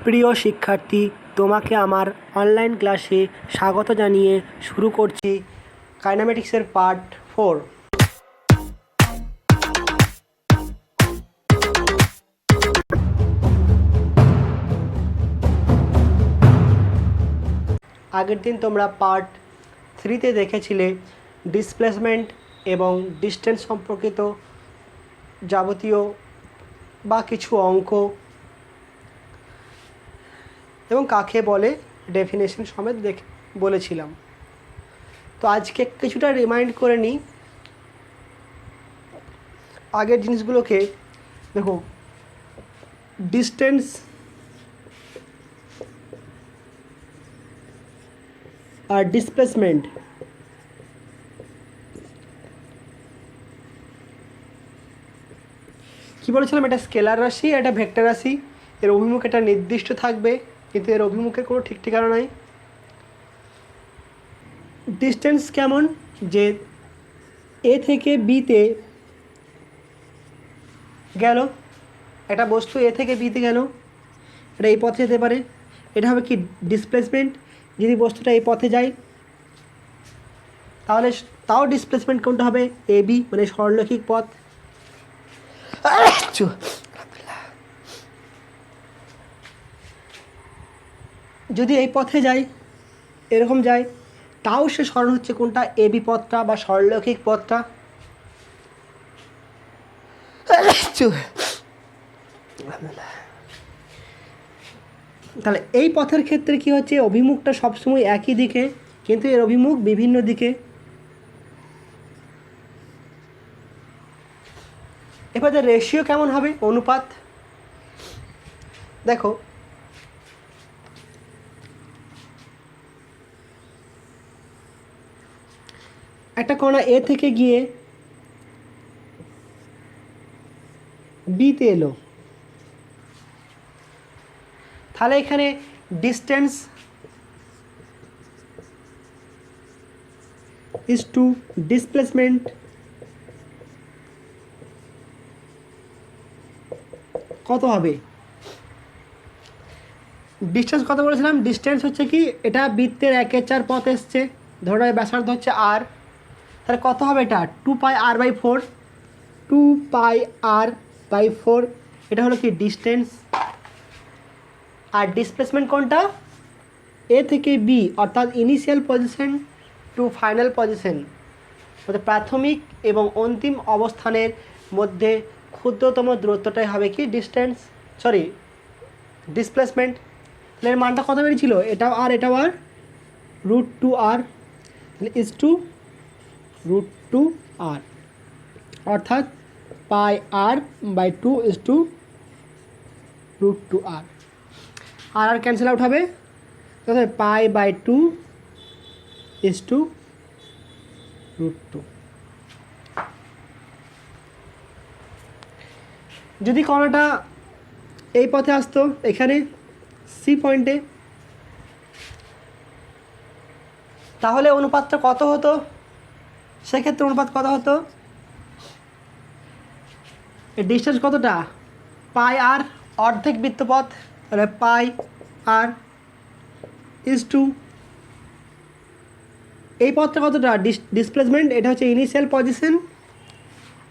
প্রিয় শিক্ষার্থী, তোমাকে আমার অনলাইন ক্লাসে স্বাগত জানিয়ে শুরু করছি কাইনেমেটিক্সের পার্ট 4। আগের দিন তোমরা পার্ট 3তে দেখেছিলে ডিসপ্লেসমেন্ট এবং ডিস্টেন্স সম্পর্কিত যাবতীয় বা কিছু অঙ্ক এবং কাকে বলে ডেফিনেশন সমেত বলেছিলাম। তো আজকে কিছুটা রিমাইন্ড করে নিই আগের জিনিসগুলোকে। দেখো, ডিস্টেন্স আর ডিসপ্লেসমেন্ট কী বলেছিলাম? এটা স্কেলার রাশি, এটা ভেক্টর রাশি। এর অভিমুখ এটা নির্দিষ্ট থাকবে, কিন্তু এর অভিমুখের কোনো ঠিক ঠিকানা নাই। ডিস্টেন্স কেমন? যে এ থেকে বিতে গেল, একটা বস্তু এ থেকে বিতে গেল, এটা এই পথে যেতে পারে, এটা হবে কি ডিসপ্লেসমেন্ট। যদি বস্তুটা এই পথে যায় তাহলে তাও ডিসপ্লেসমেন্ট কোনটা হবে? এ বি, মানে সরলরৈখিক পথ। যদি এই পথে যায়, এরকম যায়, তাও সে সরণ হচ্ছে কোনটা? এ বি পথটা বা সরলরৈখিক পথটা। তাহলে এই পথের ক্ষেত্রে কি হচ্ছে? অভিমুখটা সবসময় একই দিকে, কিন্তু এর অভিমুখ বিভিন্ন দিকে। এবার রেশিও কেমন হবে? অনুপাত। দেখো, একটা কণা এ থেকে গিয়ে বিতে এলো, তাহলে এখানে ডিস্টেন্স ইজ টু ডিসপ্লেসমেন্ট কত হবে? ডিস্টেন্স কত বলেছিলাম? ডিস্টেন্স হচ্ছে কি, এটা বৃত্তের 1/4 পথ এসছে, ধরো ব্যাসার্ধ হচ্ছে আর, তাহলে কত হবে? এটা 2πr/4, 2πr/4। এটা হলো কি ডিস্টেন্স। আর ডিসপ্লেসমেন্ট কোনটা? এ থেকে বি, অর্থাৎ initial position to final position, অর্থাৎ প্রাথমিক এবং অন্তিম অবস্থানের মধ্যে ক্ষুদ্রতম দূরত্বটাই হবে কি ডিসপ্লেসমেন্ট। তাহলে এর মানটা কত বেরিয়েছিল? এটাও আর এটাও আর, √2r, তাহলে ইজ টু √2r, অর্থাৎ πr/2 ইজ টু √2r। আর ক্যান্সেল আউট হবে, তাহলে π/2 ইজ টু √2। যদি কণাটা এই পথে আসতো, এখানে সি পয়েন্টে, তাহলে অনুপাতটা কত হতো? সেক্ষেত্রে অনুপাত কত হতো? ডিস্টেন্স কতটা? πr, অর্ধেক বৃত্তপথ, তাহলে πr ইজ টু এই পথটা কতটা? ডিসপ্লেসমেন্ট, এটা হচ্ছে ইনিশিয়াল পজিশন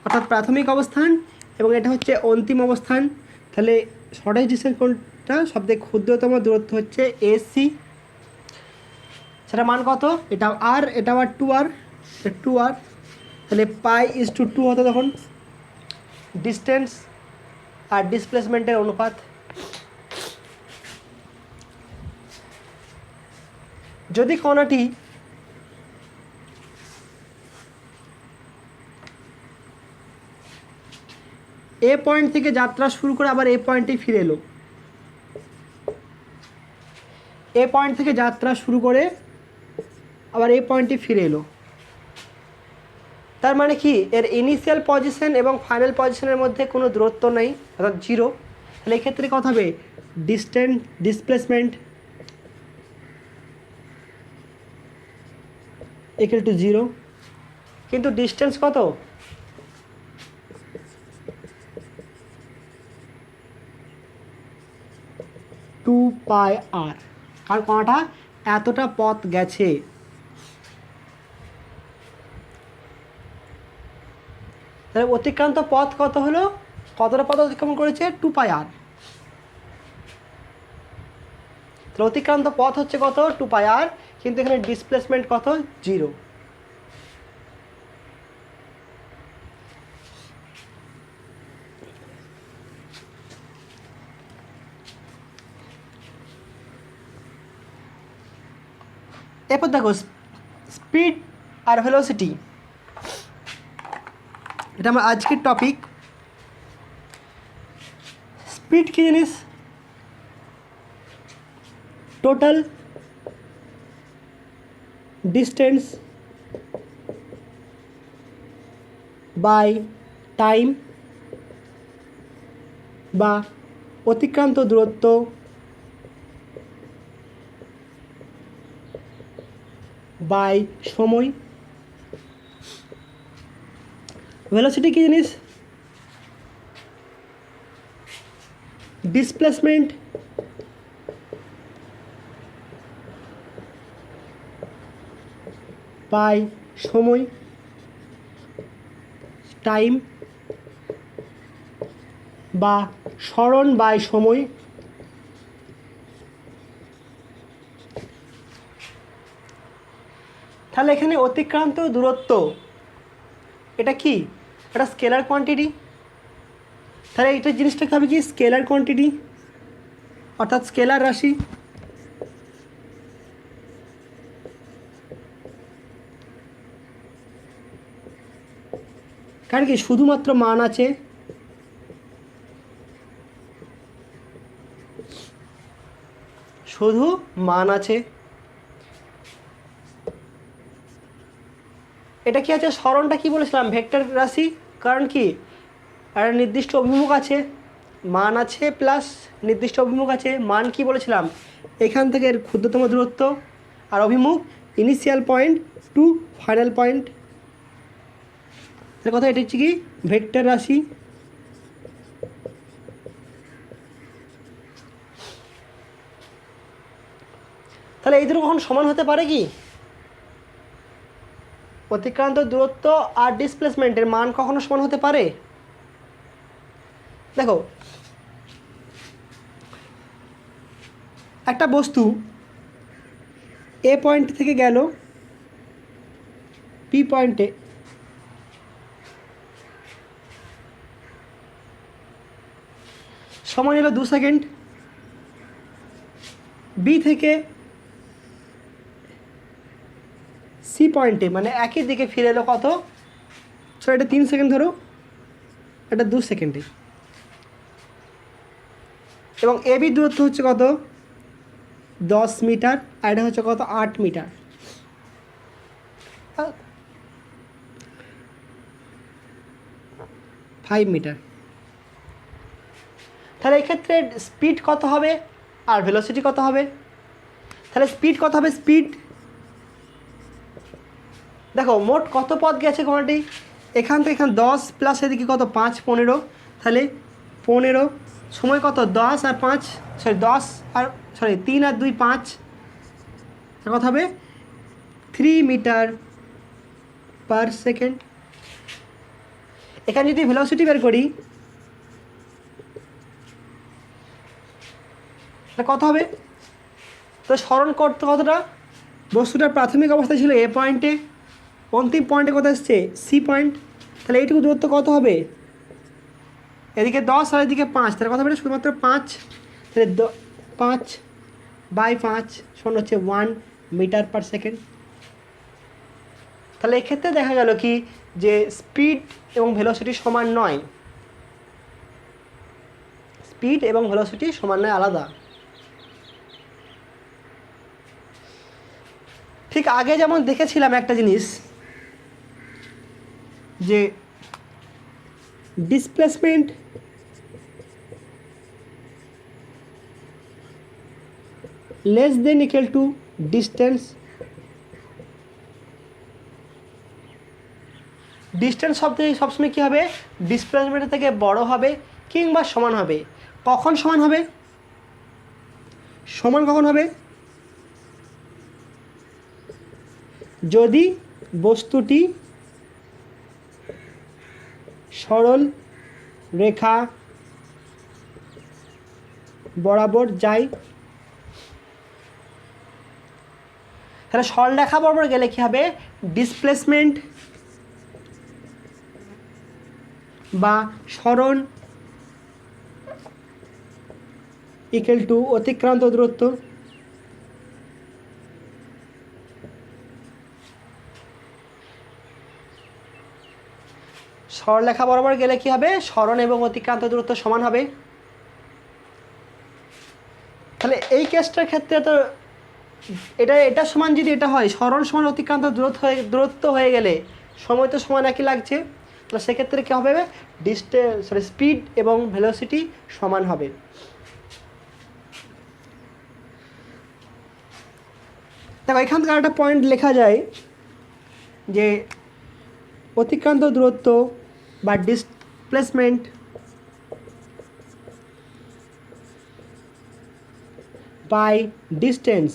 অর্থাৎ প্রাথমিক অবস্থান, এবং এটা হচ্ছে অন্তিম অবস্থান। তাহলে শর্টেস্ট ডিস্টেন্স কোনটা? সবথেকে ক্ষুদ্রতম দূরত্ব হচ্ছে এসি। সেটা মান কত? এটা আর, এটা আবার 2r, তাহলে π/2 হতো তখন ডিস্টেন্স আর ডিসপ্লেসমেন্টের অনুপাত। যদি কণাটি এ পয়েন্ট থেকে যাত্রা শুরু করে আবার এ পয়েন্টে ফিরে এলো, এ পয়েন্ট থেকে যাত্রা শুরু করে আবার এই পয়েন্টে ফিরে এলো, তার মানে কি এর ইনিশিয়াল পজিশন এবং ফাইনাল পজিশনের মধ্যে কোনো দূরত্ব নেই, অর্থাৎ 0। তাহলে এক্ষেত্রে কত হবে? ডিসপ্লেসমেন্ট ইকুয়াল টু 0, কিন্তু ডিস্টেন্স কত? 2πr, কারণ কণাটা এতটা পথ গেছে। তাহলে অতিক্রান্ত পথ কত হলো, কতটা পথ অতিক্রমণ করেছে, 2πr। তাহলে অতিক্রান্ত পথ হচ্ছে কত, 2πr, কিন্তু এখানে ডিসপ্লেসমেন্ট কত, 0। এরপর দেখো স্পিড আর ভেলোসিটি, এটা আমার আজকের টপিক। স্পিড কি জিনিস, টোটাল ডিস্টেন্স বাই টাইম বা অতিক্রান্ত দূরত্ব বাই সময়। ভেলোসিটি কি জিনিস, ডিসপ্লেসমেন্ট বাই সময়, টাইম বা সরণ বাই সময়। তাহলে এখানে অতিক্রান্ত দূরত্ব এটা কি, এটা স্কেলার কোয়ান্টিটি। তাহলে এটা জিনিসটাকে হবে কি, স্কেলার কোয়ান্টিটি অর্থাৎ স্কেলার রাশি। কারণ কি শুধুমাত্র মান আছে, শুধু মান আছে। এটা কি আছে, সরণটা কি বলেছিলাম, ভেক্টর রাশি। কারণ কি একটা নির্দিষ্ট অভিমুখ আছে, মান আছে প্লাস নির্দিষ্ট অভিমুখ আছে। মান কি বলেছিলাম, এখান থেকে এর ক্ষুদ্রতম দূরত্ব, আর অভিমুখ initial point to final point. তার কথা এটা হচ্ছে কি ভেক্টর রাশি। তাহলে এই দুটো কখন সমান হতে পারে কি, অতিক্রান্ত দূরত্ব আর ডিসপ্লেসমেন্টের মান কখনো সমান হতে পারে। দেখো একটা বস্তু এ পয়েন্ট থেকে গেল পি পয়েন্টে, সময় নিল 2 সেকেন্ড। বি থেকে সি পয়েন্টে মানে একই দিকে ফিরে এলো কত, সো এটা 3 সেকেন্ড ধরো, এটা 2 সেকেন্ডে। এবং এ বি দূরত্ব হচ্ছে কত, 10 মিটার, আর এটা হচ্ছে কত, 8 মিটার। Five metre. তাহলে এক্ষেত্রে স্পিড কত হবে আর ভেলোসিটি কত হবে। তাহলে স্পিড কত হবে, স্পিড দেখো মোট কত পথ গেছে কোনটি, এখান থেকে এখানে 10 প্লাস এদিকে কত 5 15, তাহলে 15, সময় কত 10 আর 5 3 আর 2 5, কত হবে 3 মিটার পার সেকেন্ড। এখানে যদি ভেলোসিটি বের করি কত হবে, তো স্মরণ করতে কতটা, বস্তুটার প্রাথমিক অবস্থা ছিল এ পয়েন্টে, অন্তিম পয়েন্টে কত এসছে সি পয়েন্ট। তাহলে এইটুকু দূরত্ব কত হবে, এদিকে 10 আর এদিকে 5, তাহলে কত হবে শুধুমাত্র 5। তাহলে 5/5 সমান হচ্ছে 1 মিটার পার সেকেন্ড। তাহলে এক্ষেত্রে দেখা গেল কি যে স্পিড এবং ভেলোসিটি সমান নয়, স্পিড এবং ভেলোসিটি সমান নয়, আলাদা। ঠিক আগে যেমন দেখেছিলাম একটা জিনিস যে displacement less than equal to distance, distance সবসময় কী হবে, ডিসপ্লেসমেন্টের থেকে বড় হবে কিংবা সমান হবে। কখন সমান হবে, সমান কখন হবে? যদি বস্তুটি সরল রেখা বরাবর যায়। তাহলে সরল রেখা বরাবর গেলে কি হবে? ডিসপ্লেসমেন্ট বা সরণ ইকুয়াল টু অতিক্রান্ত দূরত্ব। সরলরেখা বরাবর গেলে কি হবে? সরণ এবং অতিক্রান্ত দূরত্ব সমান হবে। তাহলে এই কেসটার ক্ষেত্রে তো এটা সমান যদি এটা হয়, সরণ সমান অতিক্রান্ত দূরত্ব হয়ে গেলে সময় তো সমান একই লাগছে। তো সেক্ষেত্রে কী হবে? স্পিড এবং ভেলোসিটি সমান হবে। দেখো এখান থেকে একটা পয়েন্ট লেখা যায় যে অতিক্রান্ত দূরত্ব বা displacement by distance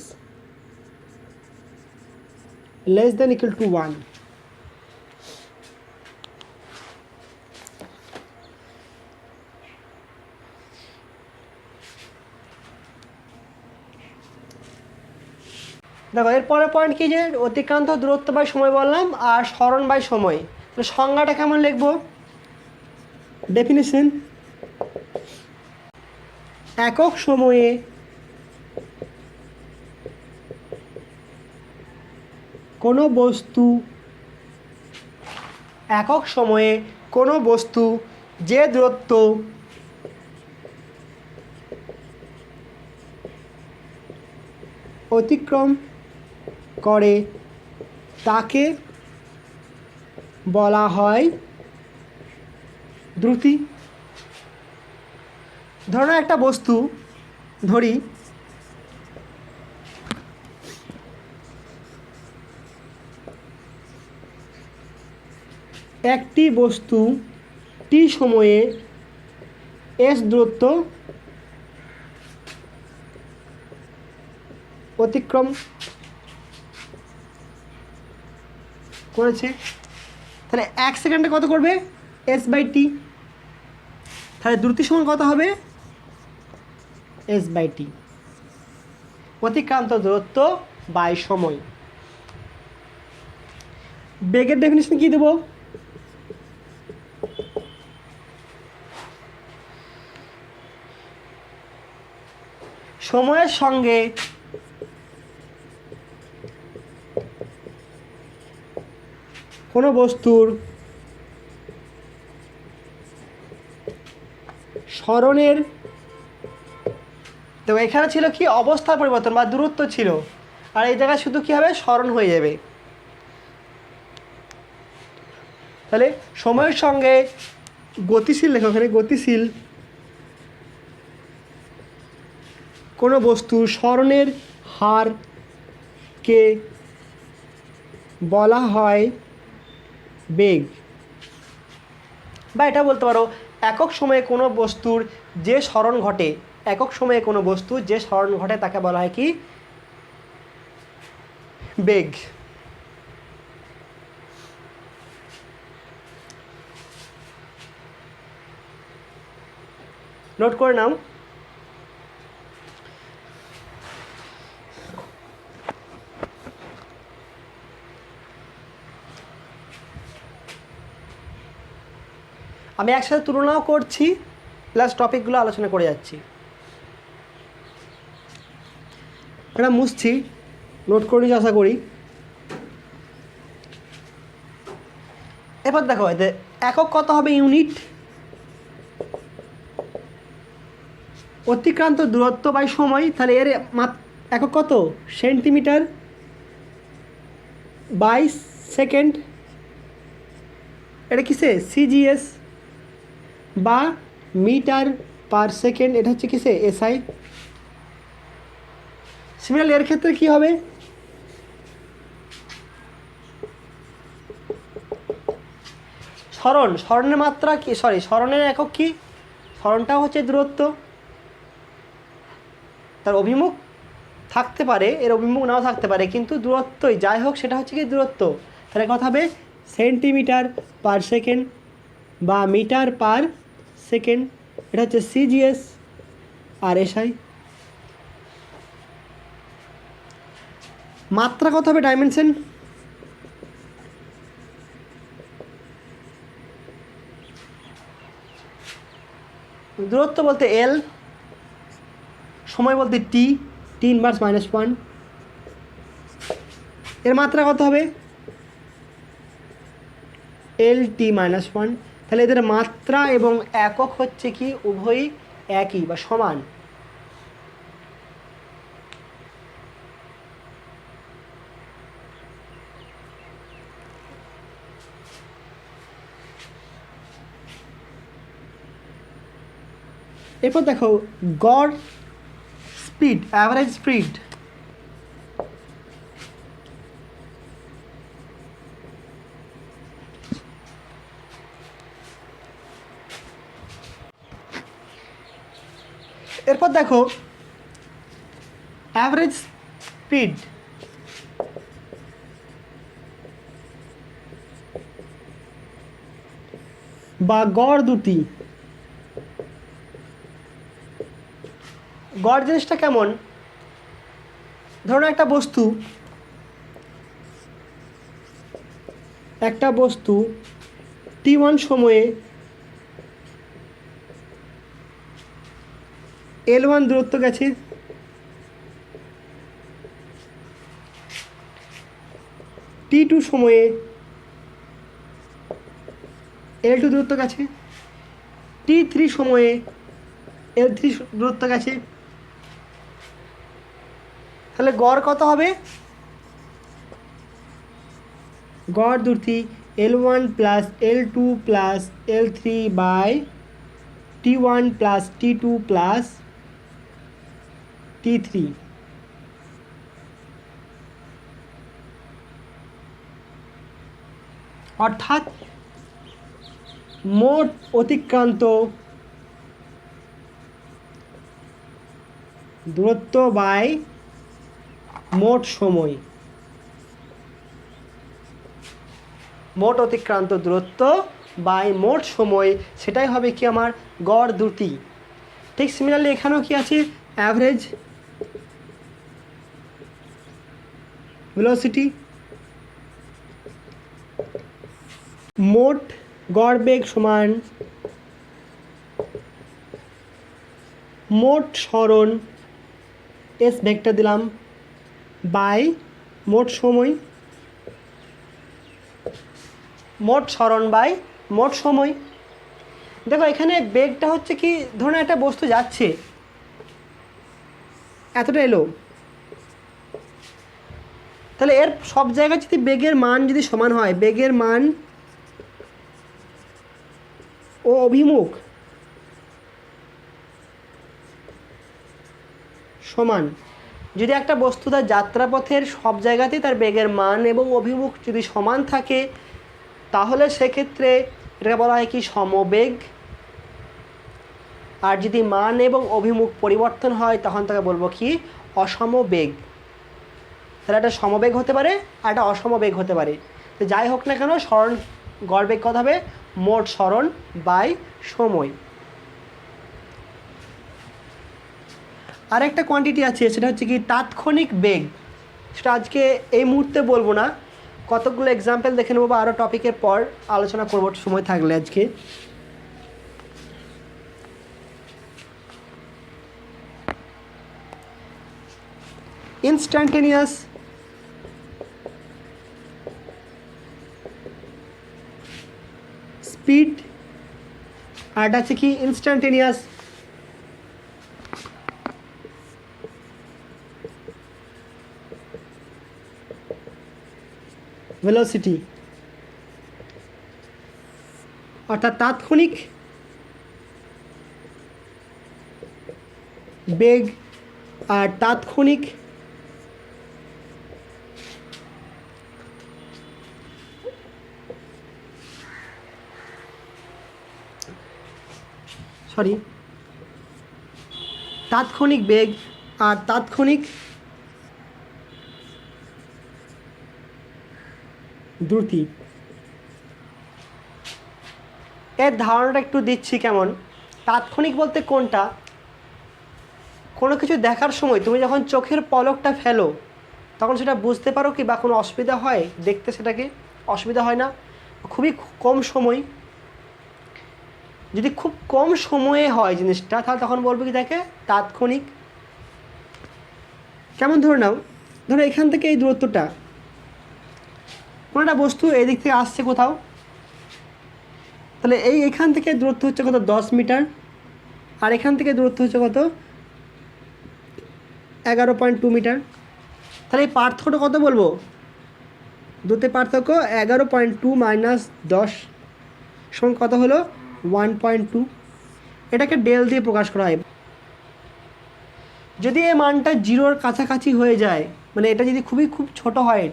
less than equal to 1. দেখো এরপরে পয়েন্ট কি, যে অতিক্রান্ত দূরত্ব বাই সময় বললাম আর সরণ বাই সময়। তো সংজ্ঞাটা কেমন লিখব? ডেফিনিশন: একক সময়ে কোনো বস্তু যে দূরত্ব অতিক্রম করে তাকে বলা হয় দ্রুতি। ধরো একটা বস্তু ধরি, একটি বস্তু টি সময়ে এস দূরত্ব অতিক্রম করেছে, তাহলে 1 সেকেন্ডে কত করবে? S by T. তাহলে দ্রুতি সমান কত হবে? এস বাই টি, অতিক্রান্ত দূরত্ব বাই সময়। বেগের ডেফিনিশন কি দেব? সময়ের সঙ্গে কোনো বস্তুর সরণের, তো এখানে ছিল কি অবস্থার পরিবর্তন বা দূরত্ব ছিল, আর এই জায়গায় শুধু কি হবে? সরণ হয়ে যাবে। তাহলে সময়ের সঙ্গে গতিশীল, লেখো এখানে গতিশীল কোনো বস্তুর সরণের হারকে বলা হয় বেগ। বা এটা বলতে পারো একক সময়ে কোনো বস্তুর যে সরণ ঘটে, তাকে বলা হয় কি? বেগ। নোট করে নাও। আমি একসাথে তুলনাও করছি, প্লাস টপিকগুলো আলোচনা করে যাচ্ছি। এটা মুছছি, নোট করে নিয়ে আশা করি। এবার দেখো একক কত হবে? ইউনিট। অতিক্রান্ত দূরত্ব বাই সময়, তাহলে এর একক কত? Centimetre by second. এটা কিসে? সিজিএস বা মিটার পার সেকেন্ড। এটা হচ্ছে কিসে? এসআই। সিমিলারলি এর ক্ষেত্রে কি হবে? সরণের মাত্রা কি, সরণের একক কি? সরণটা হচ্ছে দূরত্ব। তার অভিমুখ থাকতে পারে, এর অভিমুখ নাও থাকতে পারে, কিন্তু দূরত্বই যাই হোক সেটা হচ্ছে কি দূরত্ব। তাহলে কথা হবে সেন্টিমিটার পার সেকেন্ড বা মিটার পার সেকেন্ড, এটা হচ্ছে সিজিএস আর এসআই। মাত্রা কত হবে ডাইমেনশন, দূরত্ব বলতে এল, সময় বলতে টি, টি ইনভার্স -1, এর মাত্রা কত হবে এল টি -1। তাহলে এদের মাত্রা এবং একক হচ্ছে কি উভয়ই একই বা সমান। এরপর দেখো গড় স্পিড, অ্যাভারেজ স্পিড। এরপর দেখো অ্যাভারেজ স্পিড বা গড় দুটি। গড় জিনিসটা কেমন, ধরুন একটা বস্তু t1 সময়ে L1 দূরত্ব গেছে, t2 সময়ে L2 দূরত্ব গেছে, t3 সময়ে L3 দূরত্ব গেছে। তাহলে গড় কত হবে, গড় দুটি L1 plus L2 plus L3 by T1 plus T2 plus T3। অর্থাৎ মোট অতিক্রান্ত দূরত্ব বাই মোট সময়, মোট অতিক্রান্ত দূরত্ব বাই মোট সময়, সেটাই হবে কি আমার গড় দুটি। ঠিক সিমিলারলি এখানেও কি আছে অ্যাভারেজ ভেলোসিটি, মোট গড় বেগ সমান মোট সরণ এস ভেক্টর দিলাম বাই মোট সময়, মোট সরণ বাই মোট সময়। দেখো এখানে বেগটা হচ্ছে কি, ধরুন একটা বস্তু যাচ্ছে এতটা এলো, তাহলে এর সব জায়গায় যদি বেগের মান যদি সমান হয়, বেগের মান ও অভিমুখ সমান, যদি একটা বস্তু তার যাত্রাপথের সব জায়গাতেই তার বেগের মান এবং অভিমুখ যদি সমান থাকে, তাহলে সেক্ষেত্রে এটাকে বলা হয় কি সমবেগ। আর যদি মান এবং অভিমুখ পরিবর্তন হয় তখন তাকে বলবো কি অসমবেগ। তাহলে একটা সমবেগ হতে পারে আর একটা অসমবেগ হতে পারে। তো যাই হোক না কেন সরণ গড় বেগ কত হবে, মোট সরণ বাই সময়। আরেকটা কোয়ান্টিটি আছে, সেটা হচ্ছে কি তাৎক্ষণিক বেগ। সেটা আজকে এই মুহূর্তে বলবো না, কতগুলো এক্সাম্পল দেখে নেবো বা আরও টপিকের পর আলোচনা করবো সময় থাকলে। আজকে ইনস্ট্যান্টেনিয়াস স্পিড, আর এটা হচ্ছে কি ইনস্ট্যান্টেনিয়াস ভেলোসিটি। অর্থাৎ তাৎক্ষণিক বেগ আর তাৎক্ষণিক তাৎক্ষণিক বেগ আর তাৎক্ষণিক দ্রুতি। এর ধারণাটা একটু দিচ্ছি কেমন। তাৎক্ষণিক বলতে কোনটা, কোনো কিছু দেখার সময় তুমি যখন চোখের পলকটা ফেলো তখন সেটা বুঝতে পারো কি, বা কোনো অসুবিধা হয় দেখতে, সেটাকে অসুবিধা হয় না, খুবই কম সময়। যদি খুব কম সময়ে হয় জিনিসটা তাহলে তখন বলবো কি দেখে তাৎক্ষণিক। কেমন ধরে নাও, ধরো এখান থেকে এই দূরত্বটা, কোনো একটা বস্তু এই দিক থেকে আসছে কোথাও, তাহলে এখান থেকে দূরত্ব হচ্ছে কত 10 মিটার, আর এখান থেকে দূরত্ব হচ্ছে কত 11.2 মিটার। তাহলে এই পার্থক্যটা কত বলবো, দুটো পার্থক্য 11.2 মাইনাস 10 সমান কত হলো 1.2। এটাকে ডেল দিয়ে প্রকাশ করা হয়। যদি এই মানটা জিরোর কাছাকাছি হয়ে যায়, মানে এটা যদি খুব ছোট হয়,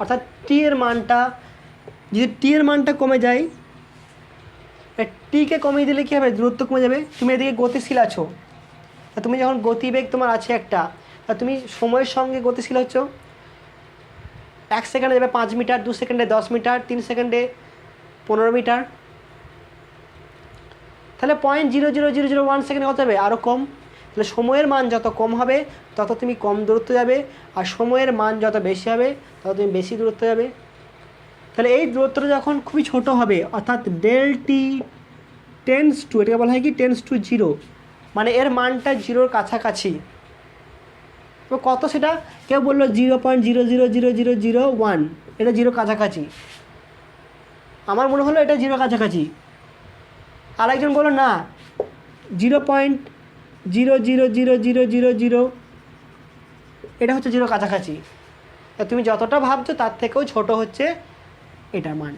অর্থাৎ টি এর মানটা কমে যায়, টিকে কমিয়ে দিলে কী হবে, দূরত্ব কমে যাবে। তুমি এদিকে গতিশীল আছো, তা তুমি যখন গতিবেগ তোমার আছে একটা, তা তুমি সময়ের সঙ্গে গতিশীল হচ্ছ। 1 সেকেন্ডে যাবে 5 মিটার, 2 সেকেন্ডে 10 মিটার, 3 সেকেন্ডে 15 মিটার। তাহলে 0.00001 সেকেন্ডে কত হবে, আরও কম। তাহলে সময়ের মান যত কম হবে তত তুমি কম দূরত্ব যাবে, আর সময়ের মান যত বেশি হবে তত তুমি বেশি দূরত্ব যাবে। তাহলে এই দূরত্বটা যখন খুবই ছোট হবে, অর্থাৎ ডেল টি টেন্স টু, এটাকে বলা হয় কি টেন্স টু জিরো, মানে এর মানটা জিরোর কাছাকাছি। তো কত সেটা, কেউ বললো 0.000001, এটা জিরো কাছাকাছি। আমার মনে হলো এটা জিরো কাছাকাছি। আরেকজন বললো না 0.000000, এটা হচ্ছে জিরো কাছাকাছি। তুমি যতটা ভাবছো তার থেকেও ছোট হচ্ছে এটার মান।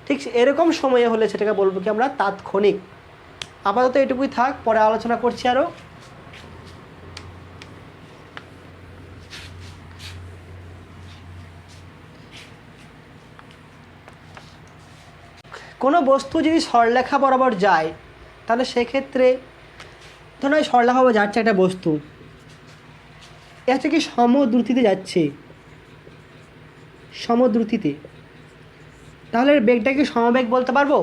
ঠিক এরকম সময়ে হলে সেটাকে বলবো কি আমরা তাৎক্ষণিক। আপাতত এটুকুই থাক, পরে আলোচনা করছি আরও। কোনো বস্তু যদি সরলরেখা বরাবর যায় তাহলে সেক্ষেত্রে ধরো এই সরলরেখা বরাবর যাচ্ছে একটা বস্তু, এ হচ্ছে কি সমদ্রুতিতে যাচ্ছে, সমদ্রুতিতে, তাহলে বেগটাকে সমবেগ বলতে পারবো?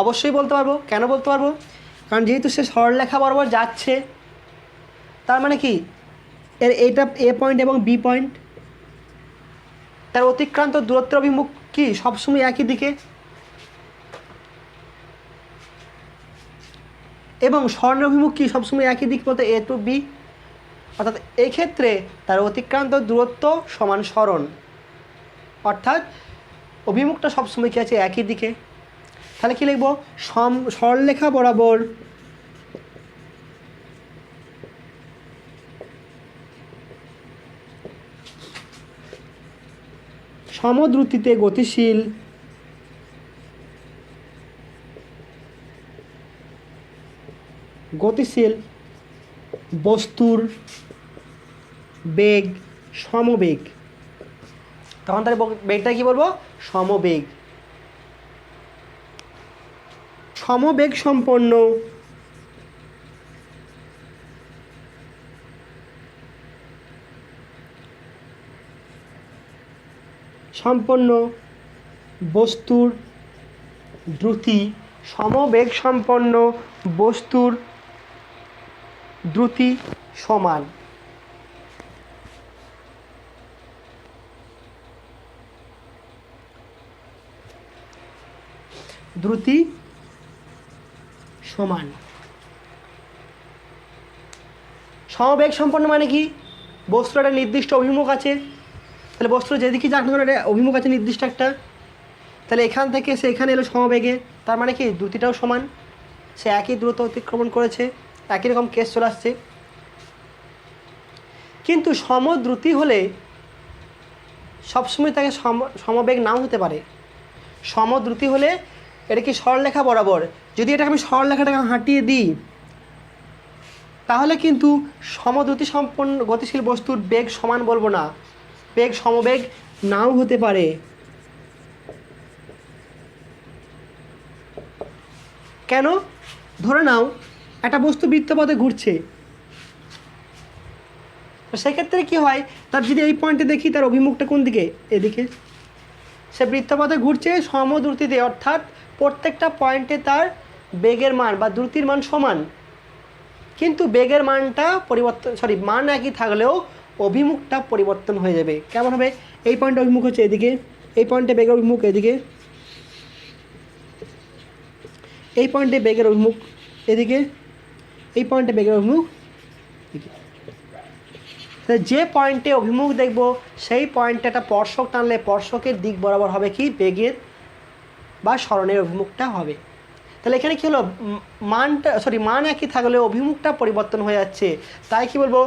অবশ্যই বলতে পারবো। কেন বলতে পারবো, কারণ যেহেতু সে সরলরেখা বরাবর যাচ্ছে, তার মানে কি এটা এ পয়েন্ট এবং বি পয়েন্ট, তার অতিক্রান্ত দূরত্বের অভিমুখ কি সবসময় একই দিকে, এবং স্বর্ণের অভিমুখ কি সবসময় একই দিক, বলতে এ টু বি। অর্থাৎ এই ক্ষেত্রে তার অতিক্রান্ত দূরত্ব সমান সরণ, অর্থাৎ অভিমুখটা সবসময় কি আছে একই দিকে। তাহলে কি লিখব, সরলরেখা বরাবর সমদ্রুতিতে গতিশীল বস্তুর বেগ সমবেগ। তখন তার বেগটা কি বলবো, সমবেগ। সমবেগ সম্পন্ন বস্তুর দ্রুতি, সমবেগ সম্পন্ন বস্তুর দ্রুতি সমান দ্রুতি সমান সমবেগ সম্পন্ন মানে কি, বস্তুর একটা নির্দিষ্ট অভিমুখ আছে, তাহলে বস্তুর যেদিকে যাক না একটা অভিমুখ আছে নির্দিষ্ট একটা, তাহলে এখান থেকে সে এখানে এলো সমবেগে, তার মানে কি দ্রুতিটাও সমান, সে একই দ্রুত অতিক্রমণ করেছে, একই রকম কেস চলে আসছে। কিন্তু সমদ্রুতি হলে সবসময় তাকে সমবেগ নাও হতে পারে। সমদ্রুতি হলে এটা কি সরলরেখা বরাবর, যদি এটা আমি সরলরেখাটাকে হাঁটিয়ে দিই তাহলে কিন্তু সমদ্রুতি সম্পন্ন গতিশীল বস্তুর বেগ সমান বলবো না, বেগ সমবেগ নাও হতে পারে। কেন, ধরে নাও একটা বস্তু বৃত্তপথে ঘুরছে, তো সেক্ষেত্রে কী হয়, তার যদি এই পয়েন্টে দেখি তার অভিমুখটা কোন দিকে, এদিকে। সে বৃত্তপথে ঘুরছে সমদ্রুতিতে, অর্থাৎ প্রত্যেকটা পয়েন্টে তার বেগের মান বা দ্রুতির মান সমান, কিন্তু বেগের মানটা মান একই থাকলেও অভিমুখটা পরিবর্তন হয়ে যাবে। কেমন হবে, এই পয়েন্টে অভিমুখ হচ্ছে এদিকে, এই পয়েন্টে বেগের অভিমুখ এদিকে, এই পয়েন্টে বেগের অভিমুখ এদিকে, এই পয়েন্টে বেগের অভিমুখ এদিকে। যে পয়েন্টে অভিমুখ দেখব সেই পয়েন্টে একটা স্পর্শক টানলে স্পর্শকের দিক বরাবর হবে কি বেগের বা সরণের অভিমুখটা হবে। তাহলে এখানে কী হলো, মান একই থাকলে অভিমুখটা পরিবর্তন হয়ে যাচ্ছে। তাই কি বলবো,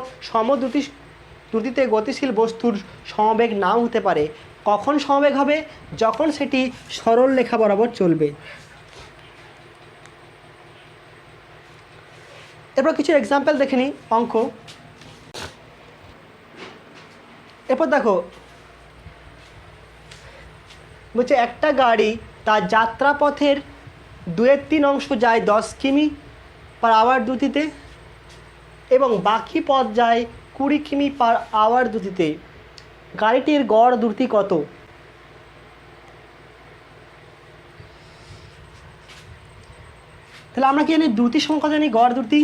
দ্রুতিতে গতিশীল বস্তুর সমবেগ নাও হতে পারে। কখন সমবেগ হবে, যখন সেটি সরল রেখা বরাবর চলবে। এরপর কিছু এক্সাম্পল দেখে নিই অঙ্ক। এরপর দেখো বলছে একটা গাড়ি তার যাত্রাপথের 2/3 অংশ যায় 10 কিমি/আওয়ার গতিতে এবং বাকি পথ যায় 20 কিমি/আওয়ার গতিতে। গাড়িটির গড় দ্রুতি কত? তাহলে আমরা কি জানি দ্রুতির সংখ্যা জানি, গড় দ্রুতি।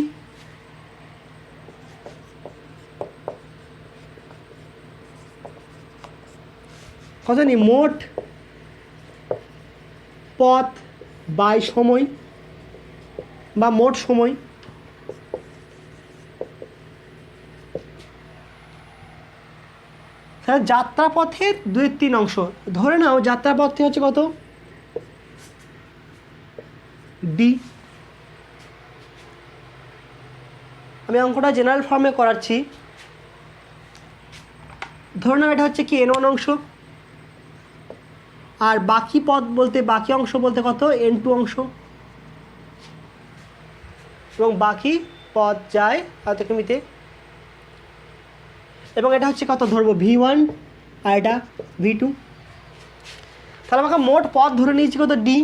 কত জানি, মোট পথ বাই সময় বা মোট সময়। তাহলে যাত্রাপথের 2/3 অংশ ধরে নাও, যাত্রাপথটি হচ্ছে কত, ডি। আমি অঙ্কটা জেনারেল ফর্মে করাচ্ছি। ধরে নাও এটা হচ্ছে কি n1 অংশ, আর বাকি পথ বলতে বাকি অংশ বলতে কত, n2 অংশ, এবং বাকি পথ যায় এত কিমিতে, এবং এটা হচ্ছে কত ধরবো, v1 আর এটা v2। তাহলে আমাকে মোট পথ ধরে নিয়েছি কত, ডি।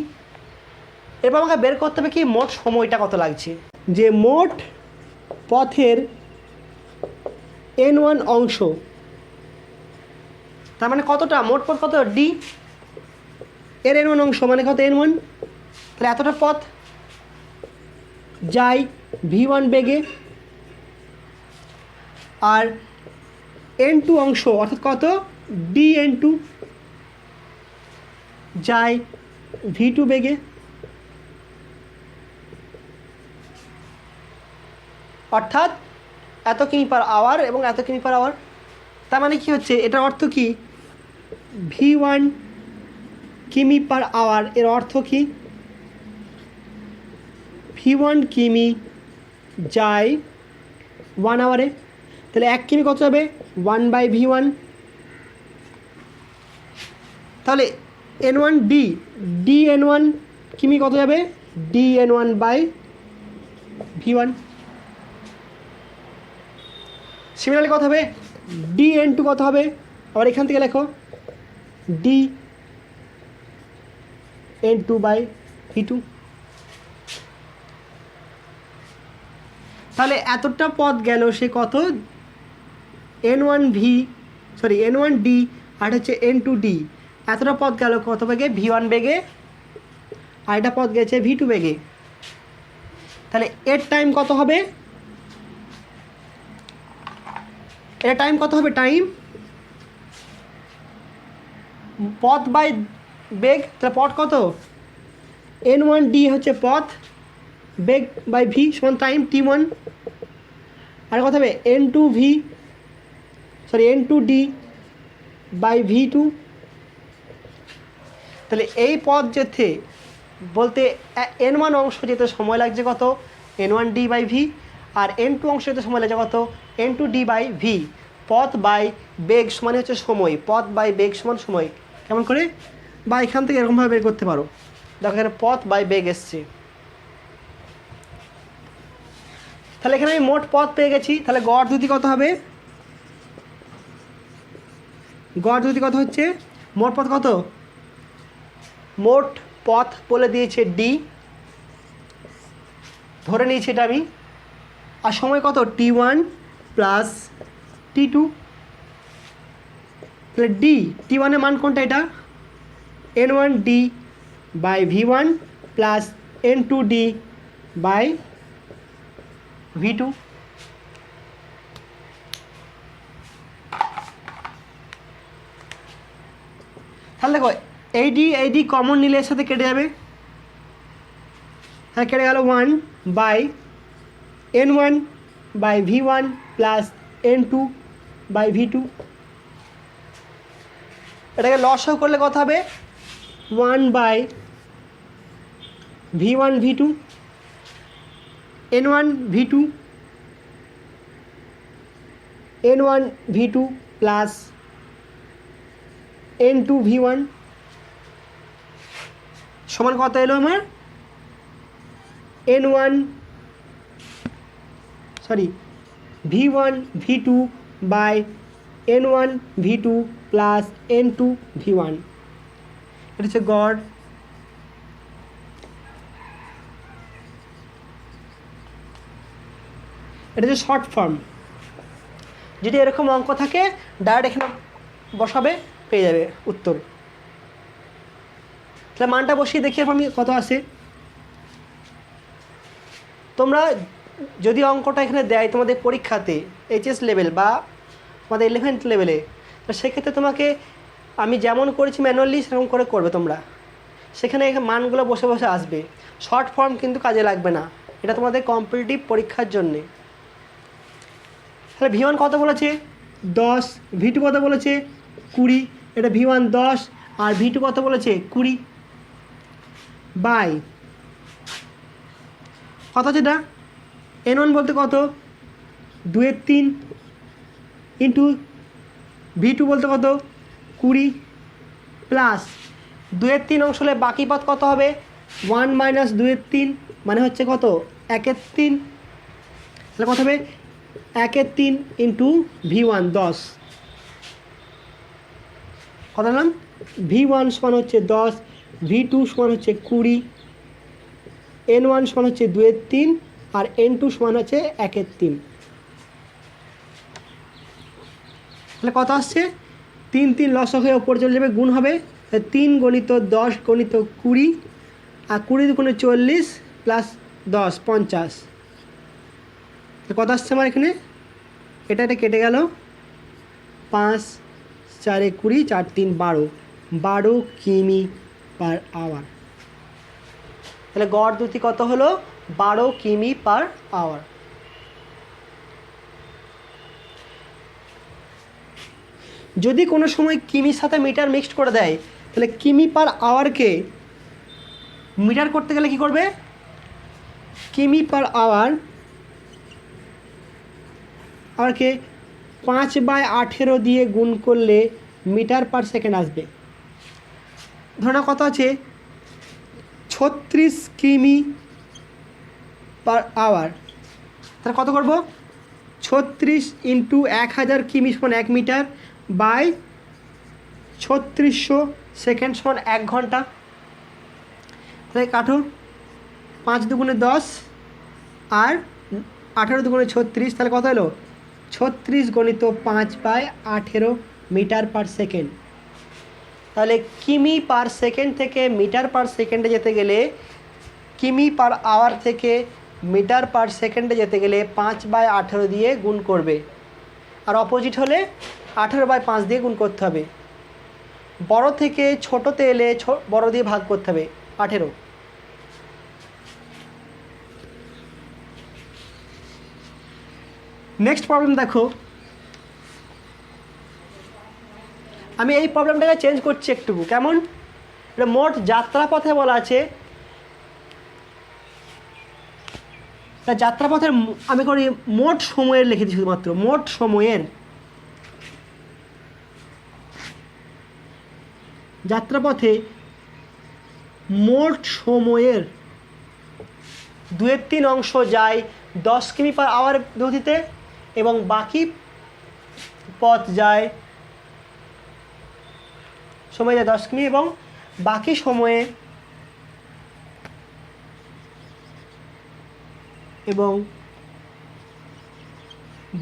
এরপর আমাকে বের করতে হবে কি মোট সময়টা কত লাগছে, যে মোট পথের n1 অংশ, তার মানে কতটা, মোট পথ কত, ডি, এর n1 অংশ মানে কত, n1। তাহলে এতটা পথ যায় v1 বেগে, আর n2 অংশ অর্থাৎ কত, dn2 যায় v2 বেগে। অর্থাৎ এত কিমি/আওয়ার এবং এত কিমি/আওয়ার। তার মানে কি হচ্ছে, এটার অর্থ কি, v1 কিমি/আওয়ার, এর অর্থ কি, v1 কিমি যায় 1 আওয়ারে। তাহলে 1 কিমি কত যাবে, 1/v1। তাহলে n1 dn1 কিমি কত যাবে, dn1/v1। সিমিলারলি কত হবে, dn2 কত হবে, আবার এখান থেকে লেখো dn2/v2। তাহলে এতটা পথ গেল সে কত, n1d আর হচ্ছে n2d, এতটা পথ গেল কত বেগে, v1 বেগে, আর এটা পথ গেছে v2 বেগে। তাহলে এর টাইম কত হবে, এর টাইম কত হবে, টাইম পথ বাই বেগ। তাহলে পথ কত, n1d হচ্ছে পথ, বেগ বাই ভি সমান টাইম t1। আর কত হবে, n2d/v2। তাহলে এই পথ যেতে বলতে n1 অংশ যেতে সময় লাগছে কত, n1d/v, আর n2 অংশ যেতে সময় লাগছে কত, n2d/v। পথ বাই বেগ সমান হচ্ছে সময়, পথ বাই বেগ সমান সময়। কেমন করে, বা এখান থেকে এরকমভাবে বের করতে পারো। দেখো এখানে পথ বাই বেগ এসছে। তাহলে এখানে আমি মোট পথ পেয়ে গেছি। তাহলে গড় দ্রুতি কত হবে, গড় দ্রুতি কত হচ্ছে, মোট পথ কত, মোট পথ বলে দিয়েছে ডি, ধরে নিয়েছি এটা আমি আর সময় কত t1 প্লাস t2, তাহলে ডি t1 এর মান কোনটা, এটা n1d by v1 plus n2d by v2। তাহলে দেখো এই ডি কমন নিলে এর সাথে কেটে যাবে, হ্যাঁ কেটে গেল 1 by n1 by v1 plus n2 by v2। এটাকে লসাগু করলে কত হবে 1 by v1 v2 n1 v2 n1 v2 plus n2 v1 সমান কত এলো আমার v1 v2 by n1 v2 plus n2 v1। এটা হচ্ছে গড়। এটা হচ্ছে শর্ট ফর্ম। যদি এরকম অঙ্ক থাকে ডাইরেক্ট এখানে বসাবে, পেয়ে যাবে উত্তর। তাহলে মানটা বসিয়ে দেখি আমি কত আসে। তোমরা যদি অঙ্কটা এখানে দেয় তোমাদের পরীক্ষাতে এইচএস লেভেল বা তোমাদের 11th লেভেলে, তো সেক্ষেত্রে তোমাকে আমি যেমন করেছি ম্যানুয়ালি সেরকম করে করবে তোমরা, সেখানে মানগুলো বসে বসে আসবে। শর্ট ফর্ম কিন্তু কাজে লাগবে না, এটা তোমাদের কম্পিটিটিভ পরীক্ষার জন্যে। তাহলে v1 কত বলেছে 10, v2 কত বলেছে 20, এটা v1 10 আর v2 কত বলেছে 20 বাই কত আছে এটা n1 বলতে কত 2/3 ইন্টু v2 বলতে কত 20 প্লাস 2/3 অংশ হলে বাকি পদ কত হবে 1 মাইনাস 2/3 মানে হচ্ছে কত 1/3। তাহলে কত হবে 1/3 ইন্টু v1 10 কত নাম v1 সমান হচ্ছে 10, v2 সমান হচ্ছে 20, n1 সমান হচ্ছে 2/3 আর n2 সমান হচ্ছে 1/3। তাহলে কত আসছে 3 লসক হয়ে ওপর চলে যাবে, গুণ হবে 3 গণিত 10 গণিত 20 আর 20 গুণে 40 প্লাস 10 50। কত আসছে আমার এখানে, এটা কেটে গেল 5 4 20 4 3 12 কিমি পার আওয়ার। তাহলে গড় দ্রুতি কত হলো 12 কিমি পার আওয়ার। যদি কোনো সময় কিমির সাথে মিটার মিক্সড করে দেয় তাহলে কিমি পার আওয়ারকে মিটার করতে গেলে কি করবে, কিমি পার আওয়ারকে 5/18 দিয়ে গুণ করলে মিটার পার সেকেন্ড আসবে। ধরো কত আছে 36 কিমি পার আওয়ার। তাহলে কত করব 36 ইন্টু 1000 কিমি সমান 1 মিটার বাই 3600 সেকেন্ড সমান 1 ঘন্টা। তাহলে কাটো 5 দুগুণে 10 আর 18 দুগুণে 36, তাহলে কত হলো 36 গণিত 5/18 মিটার পার সেকেন্ড। তাহলে কিমি পার সেকেন্ড থেকে মিটার পার সেকেন্ডে যেতে গেলে কিমি পার আওয়ার থেকে মিটার পার সেকেন্ডে যেতে গেলে 5/18 দিয়ে গুণ করবে, আর অপোজিট হলে 18/5 দিয়ে গুণ করতে হবে। বড় থেকে ছোটোতে এলে বড় দিয়ে ভাগ করতে হবে 18। নেক্সট প্রবলেম দেখো, আমি এই প্রবলেমটাকে চেঞ্জ করছি একটু। কেমন, এটা মোট যাত্রাপথে বলা আছে, যাত্রাপথের আমি করি মোট সময়ের লিখে দিই, শুধুমাত্র মোট সময়ের, যাত্রাপথে মোট সময়ের 2/3 অংশ যায় 10 কিমি পার আওয়ার গতিতে এবং বাকি পথ যায় সময় যায় 10 কিমি এবং বাকি সময়ে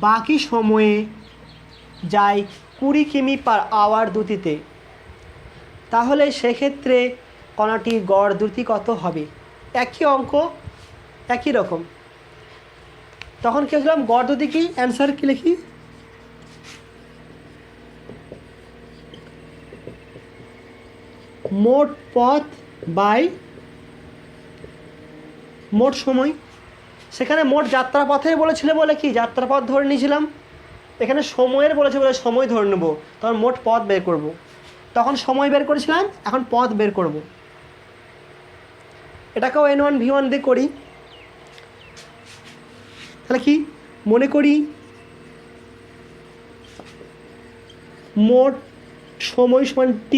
বাকি সময়ে যায় 20 কিমি পার আওয়ার দ্রুতিতে, তাহলে সেক্ষেত্রে কণাটির গড় দ্রুতি কত হবে? একই অঙ্ক, একই রকম। তখন কী বললাম, গড় দ্রুতি কি? অ্যান্সার কি লিখি? মোট পথ বাই মোট সময়। সেখানে মোট যাত্রাপথের বলেছিল বলে কি যাত্রাপথ ধরে নিয়েছিলাম, এখানে সময়ের বলেছে বলে সময় ধরে নেব, তখন মোট পথ বের করব। তখন সময় বের করেছিলাম, এখন পথ বের করব। এটাকেও N1 V1 দিয়ে করি। তাহলে কি মনে করি, মোট সময় সমান T,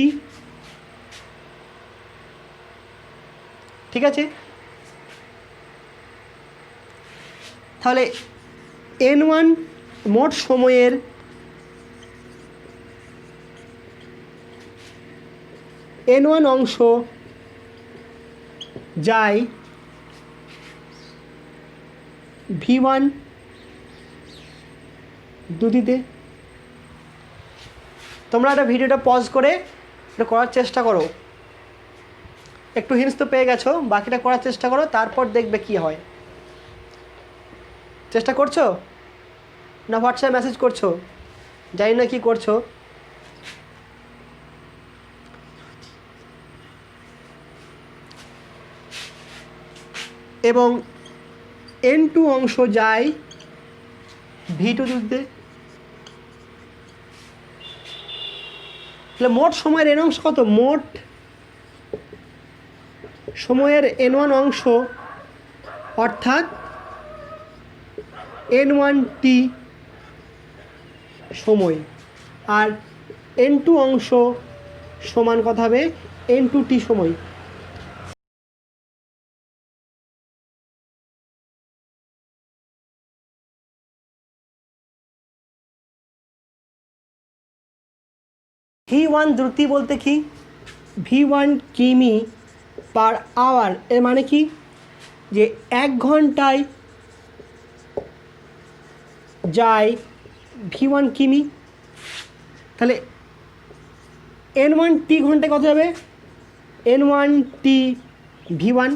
ঠিক আছে? তাহলে N1 মোট সময়ের N1 অংশ যায় V1 দ্রুতিতে। তোমরা একটা ভিডিওটা পজ করে এটা করার চেষ্টা করো, একটু হিন্টস তো পেয়ে গেছো, বাকিটা করার চেষ্টা করো, তারপর দেখবে কি হয়। চেষ্টা করছো না হোয়াটসঅ্যাপ মেসেজ করছো, জানি না কি করছো। এবং N2 অংশ যায় V2 দ্রুতিতে। তাহলে মোট সময়ের N অংশ কত? মোট সময়ের N1 অংশ অর্থাৎ N1T সময়, আর N2 অংশ সমান কত হবে? N2T সময়। V1 দ্রুতি বলতে কি? V1 কিমি পার আওয়ার, এর মানে কি? যে 1 ঘন্টায় যায় V1 কিমি। তাহলে N1T ঘন্টায় কত যাবে? N1T V1।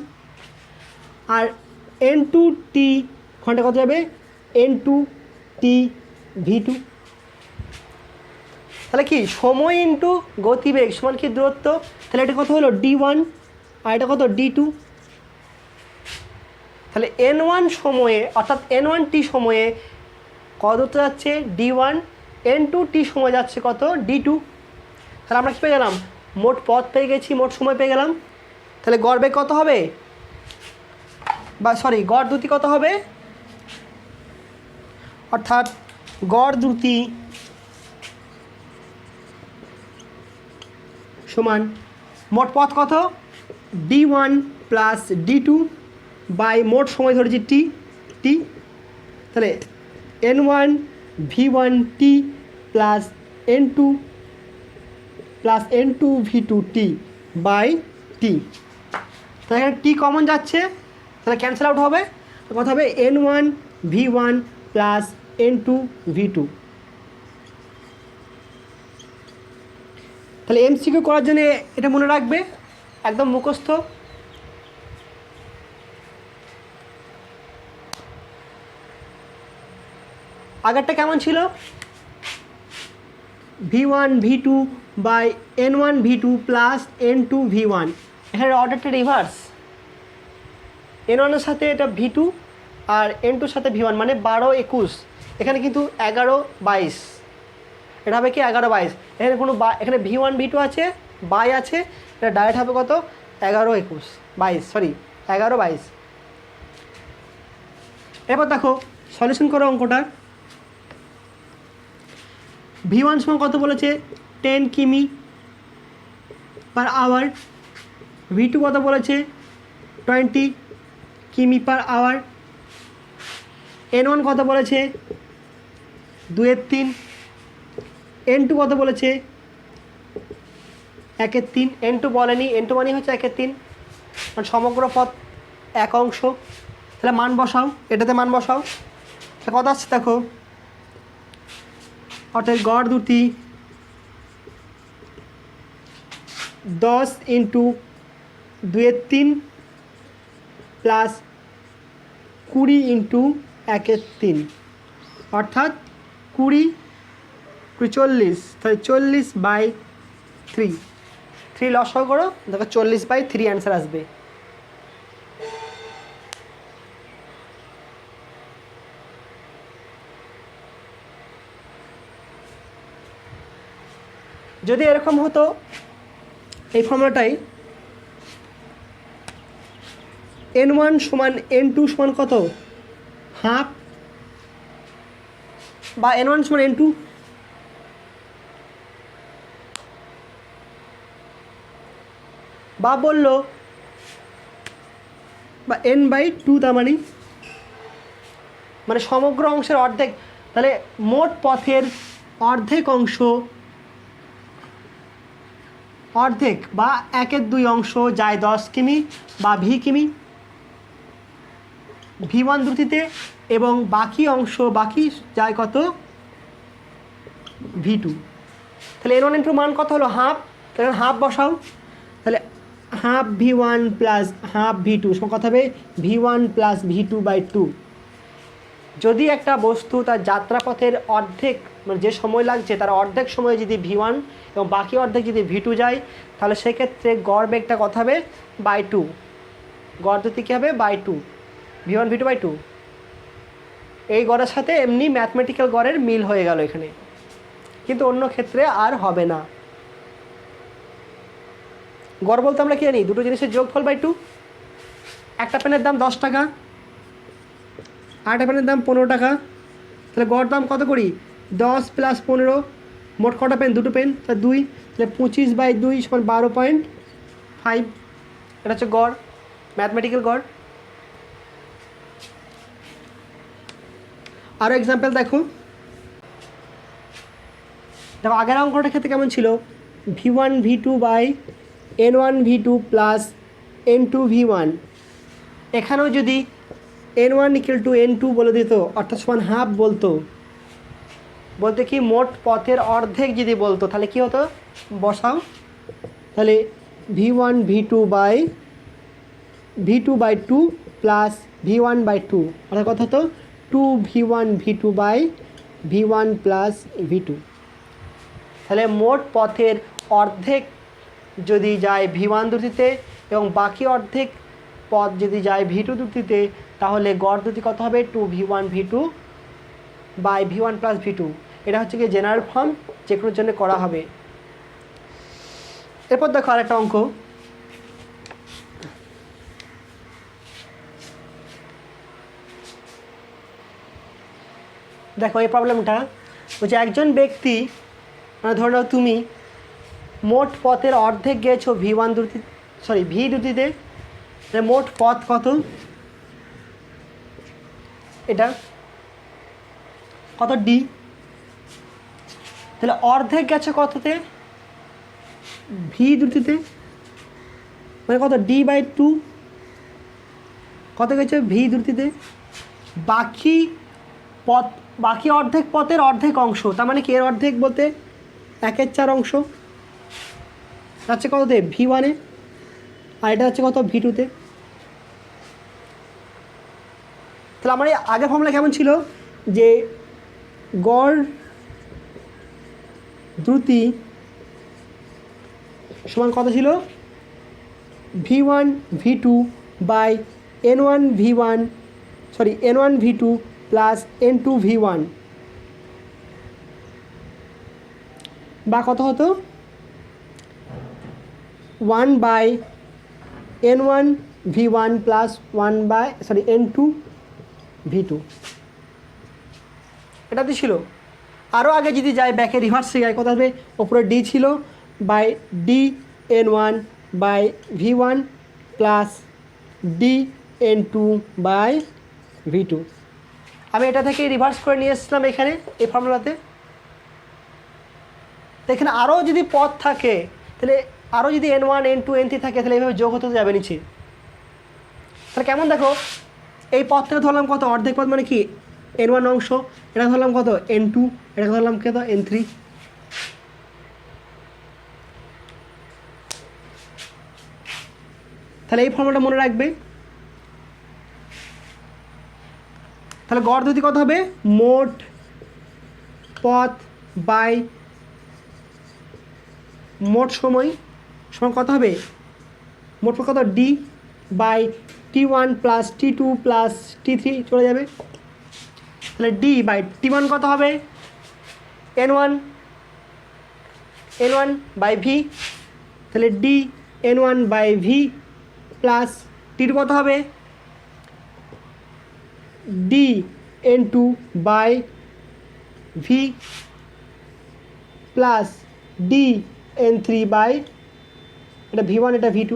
আর N2T ঘন্টায় কত যাবে? N2T V2। তাহলে কি সময় ইন্টু গতিবেগ সমান কি দূরত্ব? তাহলে এটা কত হলো? D1, আর এটা কত? D2। তাহলে N1 সময়ে অর্থাৎ N1T সময়ে কত দূরত্ব যাচ্ছে? D1, N2T সময় যাচ্ছে কত? D2। তাহলে আমরা কী পেয়ে গেলাম? মোট পথ পেয়ে গেছি, মোট সময় পেয়ে গেলাম। তাহলে গড় বেগ কত হবে, বা সরি গড় দ্রুতি কত হবে? অর্থাৎ গড় দ্রুতি সমান মোট পথ কত? D1 প্লাস D2 বাই মোট সময় ধরেছি T। তাহলে N1 V1T plus N2 plus N2 V2T by T। তাহলে এখানে T কমন যাচ্ছে, তাহলে ক্যান্সেল আউট হবে। কত হবে? N1 V1 plus N2 V2। তাহলে MCQ করার জন্য এটা মনে রাখবে, একদম মুখস্থ। আগেরটা কেমন ছিল? V1 V2 by N1 V2 plus N2 V1। এখানে অর্ডারটা রিভার্স, N1 এর সাথে এটা V2 আর N2 সাথে V1, মানে 12 21। এখানে কিন্তু 11 22, এটা হবে কি 11 22। এখানে কোনো এখানে V1 V2 আছে, বাই আছে, এটা ডাইরেক্ট হবে কত? 11 21 22, সরি 11 22। এরপর দেখো সলিউশন করো অঙ্কটার। V1 সমান কত বলেছে? 10 কিমি পার আওয়ার। V2 কত বলেছে? 20 কিমি পার আওয়ার। N1 কত বলেছে? 2/3। N2 কত বলেছে? 1/3। N2 বলেনি, N2 মানে হচ্ছে 1/3, মানে সমগ্র পথ 1 অংশ। তাহলে মান বসাও, এটাতে মান বসাও। তাহলে কত আসছে দেখো? অর্থাৎ গড় দুটি 10 ইন্টু 2/3 প্লাস 20 ইন্টু 1/3 অর্থাৎ 20 40, তাহলে 40/3 লসাগু করো, দেখো 40/3 অ্যান্সার আসবে। যদি এরকম হতো এই ফর্মুলাটাই n1 সমান n2 সমান কত হাফ, বা n1 সমান n2, বা বললো বা n/2, তার মানে সমগ্র অংশের অর্ধেক, তাহলে মোট পথের অর্ধেক অংশ, অর্ধেক বা 1/2 অংশ যায় 10 কিমি বা ভি কিমি v1 দ্রুতিতে, এবং বাকি অংশ বাকি যায় কত v2। তাহলে n1 n2 মান কত হলো হাফ, তাহলে হাফ বসাও, তাহলে half v1 plus half v2 সমান কত হবে v1 প্লাস v2/2। যদি একটা বস্তু তার যাত্রাপথের অর্ধেক, মানে যে সময় লাগছে তার অর্ধেক সময় যদি v1 এবং বাকি অর্ধেক যদি v2 যায়, তাহলে সেক্ষেত্রে গড় বেগটা কত হবে /2, গড় দুটি কী হবে /2, v1 v2/2। এই গড়ের সাথে এমনি ম্যাথমেটিক্যাল গড়ের মিল হয়ে গেল এখানে, কিন্তু অন্য ক্ষেত্রে আর হবে না। গড় বলতে আমরা কী জানি, দুটো জিনিসের যোগফল /2। একটা পেনের দাম 10 টাকা, আরেকটা পেনের দাম 15 টাকা, তাহলে গড় দাম কত করি 10 + 15, মোট কটা পেন দুটো পেন, তাহলে 2, তাহলে 25/2 সমান 12.5। এটা হচ্ছে গড়, ম্যাথমেটিক্যাল গড়। আরও এক্সাম্পল দেখো, আগের অঙ্কটার ক্ষেত্রে কেমন ছিল v1 v2/n1 v2 plus n2 v1, এখানেও যদি n1 = n2 বলে দিত, অর্থাৎ সমান হাফ বলতো, বলতে কি মোট পথের অর্ধেক যদি বলতো, তাহলে কি হতো বসাও, তাহলে v1 v2/2 প্লাস v1/2, অর্থাৎ কত হতো 2v1 v2/v1 প্লাস v2। তাহলে মোট পথের অর্ধেক যদি যায় v1 দ্রুতিতে এবং বাকি অর্ধেক পথ যদি যায় v2 দ্রুতিতে, তাহলে গড় দুটি কত হবে 2v1 v2/v1 প্লাস v2। এটা হচ্ছে কি জেনারেল ফর্ম, যে কোনোর জন্য করা হবে। এরপর দেখো আরেকটা অঙ্ক, দেখো এই প্রবলেমটা বলছে একজন ব্যক্তি, মানে ধরে নাও তুমি, মোট পথের অর্ধেক গিয়েছো v1 দ্রুতি, v দ্রুতিতে, মোট পথ কত, এটা কত d, তাহলে অর্ধেক গেছে কততে v দ্রুতিতে, মানে কত d/2, কত গেছে v দ্রুতিতে, বাকি পথ, বাকি অর্ধেক পথের অর্ধেক অংশ, তার মানে কি এর অর্ধেক বলতে 1/4 অংশ যাচ্ছে কততে v1-এ, আর এটা হচ্ছে কত v2-তে। তাহলে আমার এই আগের ফর্মুলা কেমন ছিল, যে গড় দ্রুতি সমান কত ছিল v1 v2/n1 v2 plus n2 v1, বা কত হতো 1/n1 v1 plus n2 v2। এটাতে ছিল। আরও আগে যদি যায় ব্যাকে রিভার্সে যায়, কত হবে ওপরে d ছিল d(n1/v1 প্লাস d(n2/v2)। আমি এটা থেকে রিভার্স করে নিয়ে এসেছিলাম এখানে এই ফর্মুলাতে। তো এখানে আরও যদি পথ থাকে, তাহলে আরও যদি n1 n2 n3 থাকে, তাহলে এইভাবে যোগ হতে যাবে নিচে। তাহলে কেমন দেখো, এই পথটা ধরলাম কত অর্ধেক পথ, মানে কি n1 অংশ, এটা ধরলাম কত n2, এটা ধরলাম কত n3। তাহলে এই ফর্মুলাটা মনে রাখবে। তাহলে গড় দ্রুতি কত হবে, মোট পথ বাই মোট সময় সমান কত হবে, মোট পথ কত D by t1 plus t2 plus t3 চলে যাবে। তাহলে ডি বাই t1 কত হবে n1 বাই ভি, তাহলে D n1 by V plus t2 কত হবে D n2 by V plus D n3 by, এটা v1 এটা v2।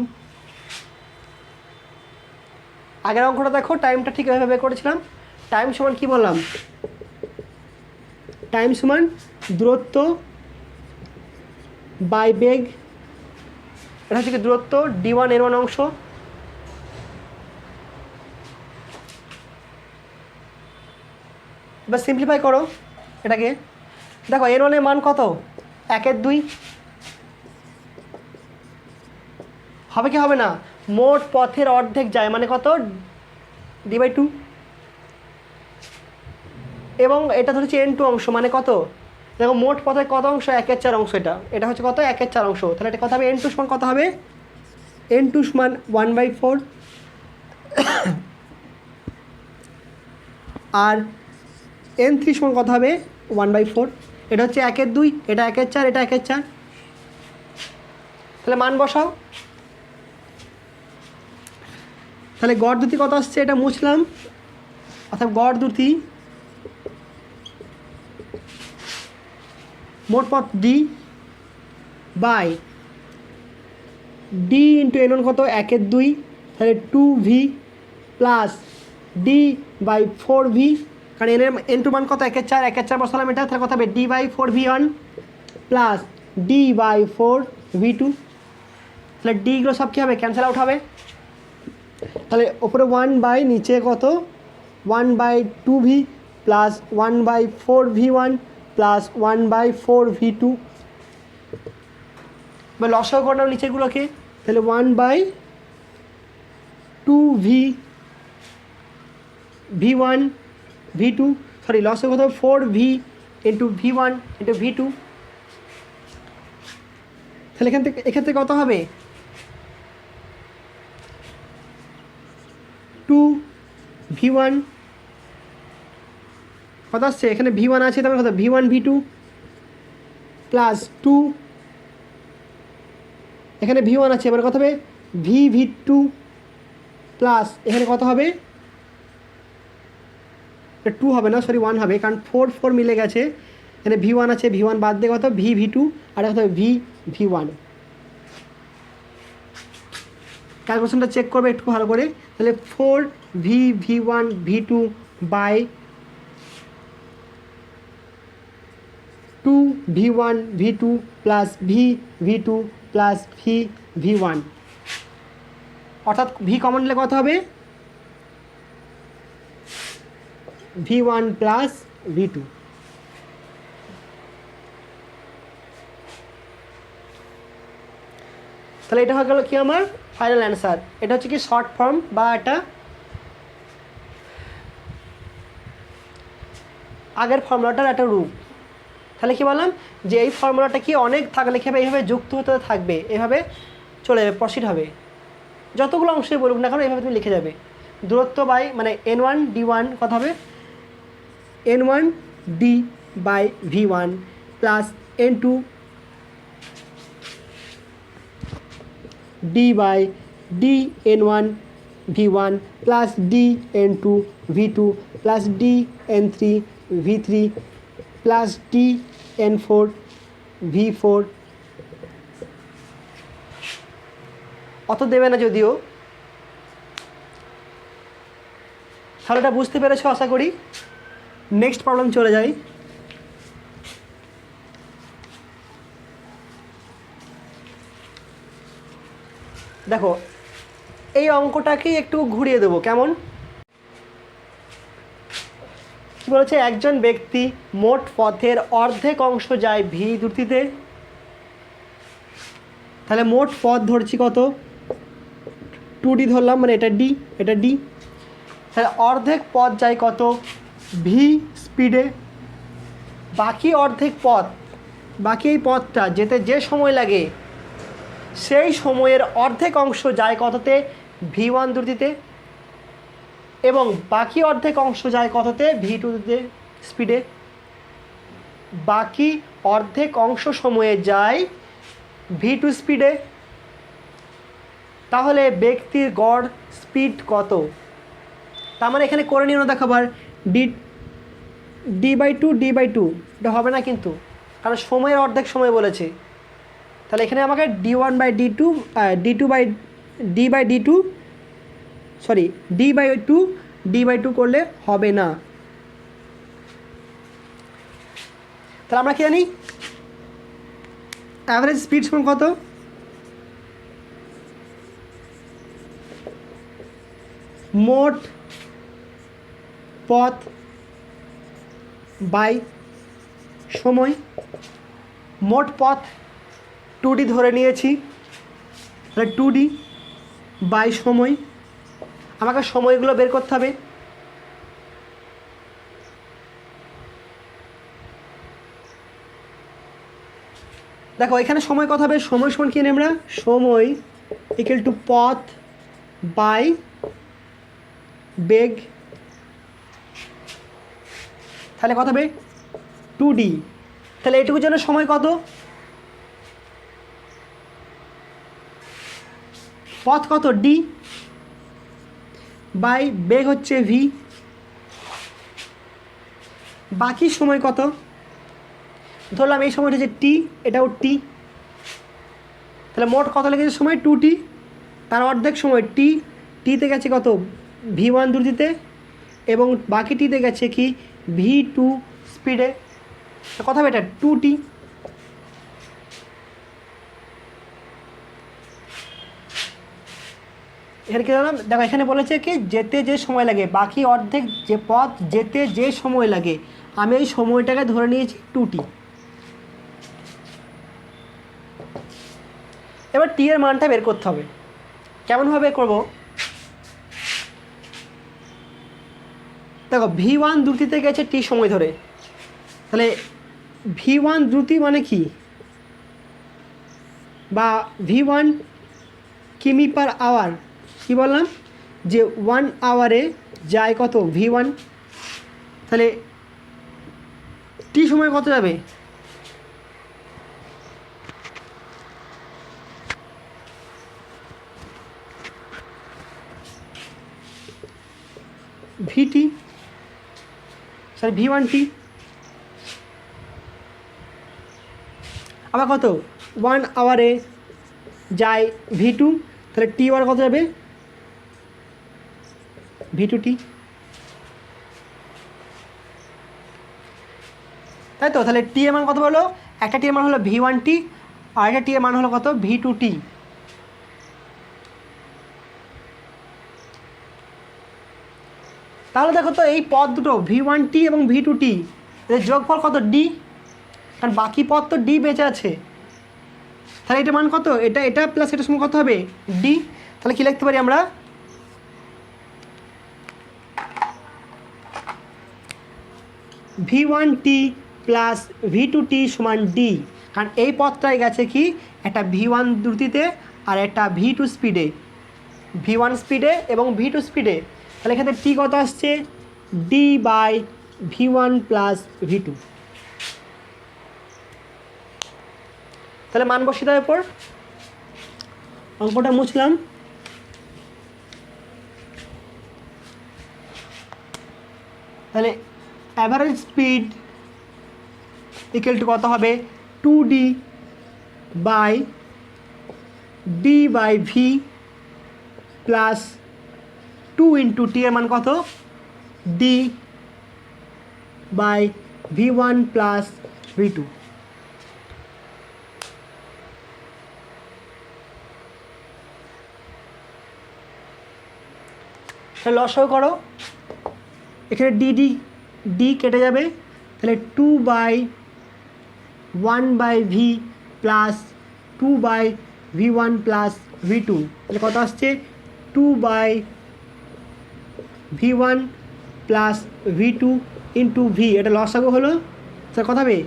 আগের অঙ্কটা দেখো, টাইমটা ঠিক এভাবে করেছিলাম। টাইম সমান কি বললাম, টাইম সমান দূরত্ব বাই বেগ, এটা হচ্ছে কি দূরত্ব d1 n1 অংশ এবার সিম্পলিফাই করো এটাকে, দেখো n1 এর মান কত 1/2 হবে কি হবে না, মোট পথের অর্ধেক যায় মানে কত d/2, এবং এটা ধরেছি n2 অংশ মানে কত, দেখো মোট পথের কত অংশ 1/4 অংশ, এটা হচ্ছে কত 1/4 অংশ, তাহলে এটা কত হবে n2 সমান কত হবে, n2 সমান 1/4 আর n3 সমান কত হবে 1/4, এটা হচ্ছে 1/2, এটা 1/4, এটা 1/4। তাহলে মান বসাও। তাহলে গড় দ্রুতি কত আসছে এটা মুছলাম, অর্থাৎ গড় দ্রুতি মোট পথ D by D into n1 কত 1/2, তাহলে 2v plus D by 4v, কারণ n2 মান কত 1/4, 1/4 বসালাম এটা, তাহলে কত হবে d by 4v1 plus d by 4v2। তাহলে ডিগুলো সব কী হবে ক্যান্সেল আউট হবে, তাহলে ওপরে 1 বাই নিচে কত 1/2v plus 1/4v1 plus 1/4v2। এবার লসাগু করে নাও নিচেরগুলোকে, তাহলে 1/2v v1 v2, সরি লসাগু কত 4v into v1 into v2। তাহলে এখান থেকে কত হবে 2v1 কত আসছে, এখানে v1 আছে তাহলে কত v1 v2 প্লাস 2, এখানে v1 আছে মানে কত হবে v2 প্লাস এখানে কত হবে 2 হবে না, সরি 1 হবে, কারণ 4 মিলে গেছে, এখানে v1 আছে, v1 বাদ দিয়ে কত v2 আর কত v1। ক্যালকুলেশনটা চেক করবে একটু ভালো করে, তাহলে 4v1 v2 by 2v1 v2 plus v2 plus v1, অর্থাৎ v কমন নিলে কত হবে v1 প্লাস v2। তাহলে এটা হয়ে গেল কি আমার ফাইনাল অ্যান্সার। এটা হচ্ছে কি শর্ট ফর্ম বা এটা আগের ফর্মুলাটার একটা রূপ। তাহলে কি বললাম যে এই ফর্মুলাটা কি অনেক থাকলে কী হবে, এইভাবে যুক্ত হতে থাকবে, এভাবে চলে যাবে, প্রসিড হবে, যতগুলো অংশই বলুক না কেন এইভাবে তুমি লিখে যাবে। দূরত্ব বাই মানে n1 d1 কত হবে n1 d by v1 plus n2 d by d n1 v1 plus d n2 v2 plus d n3 v3 plus d n4 v4। অত দেবে না যদিও, তাহলে এটা বুঝতে পেরেছো আশা করি। নেক্সট প্রবলেম চলে যাই। দেখো এই অঙ্কটাকেই একটু ঘুরিয়ে দেবো, কেমন কি বলেছে, একজন ব্যক্তি মোট পথের অর্ধেক অংশ যায় ভি দ্রুতিতে। তাহলে মোট পথ ধরছি কত, 2d ধরলাম, মানে এটা ডি, এটা ডি। তাহলে অর্ধেক পথ যায় কত, ভি স্পিডে। বাকি অর্ধেক পথ, বাকি এই পথটা যেতে যে সময় লাগে সেই সময়ের অর্ধেক অংশ যায় কততে, v1 দ্রুতিতে, এবং বাকি অর্ধেক অংশ যায় কততে, v2 স্পিডে। বাকি অর্ধেক অংশ সময়ে যায় v2 স্পিডে। তাহলে ব্যক্তির গড় স্পিড কত? তার মানে এখানে করে নিও না দেখাবার d/2 এটা হবে না কিন্তু, কারণ সময়ের অর্ধেক সময় বলেছে। তাহলে এখানে আমাকে d/2 করলে হবে না। তাহলে আমরা কি জানি, অ্যাভারেজ স্পিড সমান কত, মোট পথ বাই সময়। মোট পথ 2d ধরে নিয়েছি, তাহলে 2d বাই সময়। আমাকে সময়গুলো বের করতে হবে। দেখো এখানে সময় কত হবে, সময় সমান কি আমরা, সময় ইকুয়াল টু পথ বাই বেগ। তাহলে কত হবে, 2d। তাহলে এটুকুর জন্য সময় কত, পথ কত d বাই বেগ হচ্ছে v। বাকি সময় কত, ধরলাম এই সময়টা যে t, এটাও t। তাহলে মোট কত লেগেছে সময়, 2t। তার অর্ধেক সময় টিতে গেছে কত, v1 দ্রুতিতে, এবং বাকি টিতে গেছে কি, v2 স্পিডে। কত হবে এটা, 2t। এখানে কী জানলাম, দেখো এখানে বলেছে কি যেতে যে সময় লাগে, বাকি অর্ধেক যে পথ যেতে যে সময় লাগে, আমি এই সময়টাকে ধরে নিয়েছি 2t। এবার টি এর মানটা বের করতে হবে। কেমনভাবে করব, দেখো v1 দ্রুতিতে গেছে টি সময় ধরে, তাহলে v1 দ্রুতি মানে কি, বা v1 কিমি পার আওয়ার, কী বললাম যে 1 আওয়ারে যায় কত, v1। তাহলে টি সময় কত যাবে, ভিটি, সরি v1t। আবার কত, 1 আওয়ারে যায় v2, তাহলে টি আওয়ার কত যাবে, v2t। তাই তো, তাহলে টি এর মান কত হলো, একটা টি এর মান হলো v1t, আর একটা টি এর মান হলো কত, v2t। তাহলে দেখো তো এই পথ দুটো v1t এবং v2t এদের যোগফল কত, d, কারণ বাকি পথ তো d বেঁচে আছে। তাহলে এটা মান কত, এটা প্লাস এটা সমান কত হবে, d। তাহলে কি লিখতে পারি আমরা, v1t প্লাস v2t সমান d। কারণ এই পথটায় গেছে কি, একটা v1 দ্রুতিতে আর একটা v2 স্পিডে, v1 স্পিডে এবং v2 স্পিডে। তাহলে এখানে টি কত আসছে, d by v1 plus v2। তাহলে মান বসিয়ে দেওয়ার পর অঙ্কটা মুছলাম। তাহলে অ্যাভারেজ স্পিড ইকুয়াল টু কত হবে, 2d by d by v plus 2 into T এর মান কত, d by v1 plus v2। লসাগু করো, এখানে ডি ডি কেটে যাবে, তাহলে 2/1/v plus 2/v1 plus v2, তাহলে কত আসছে 2/v1 plus v2 into V, এটা লসাগু হলো, স্যার কত হবে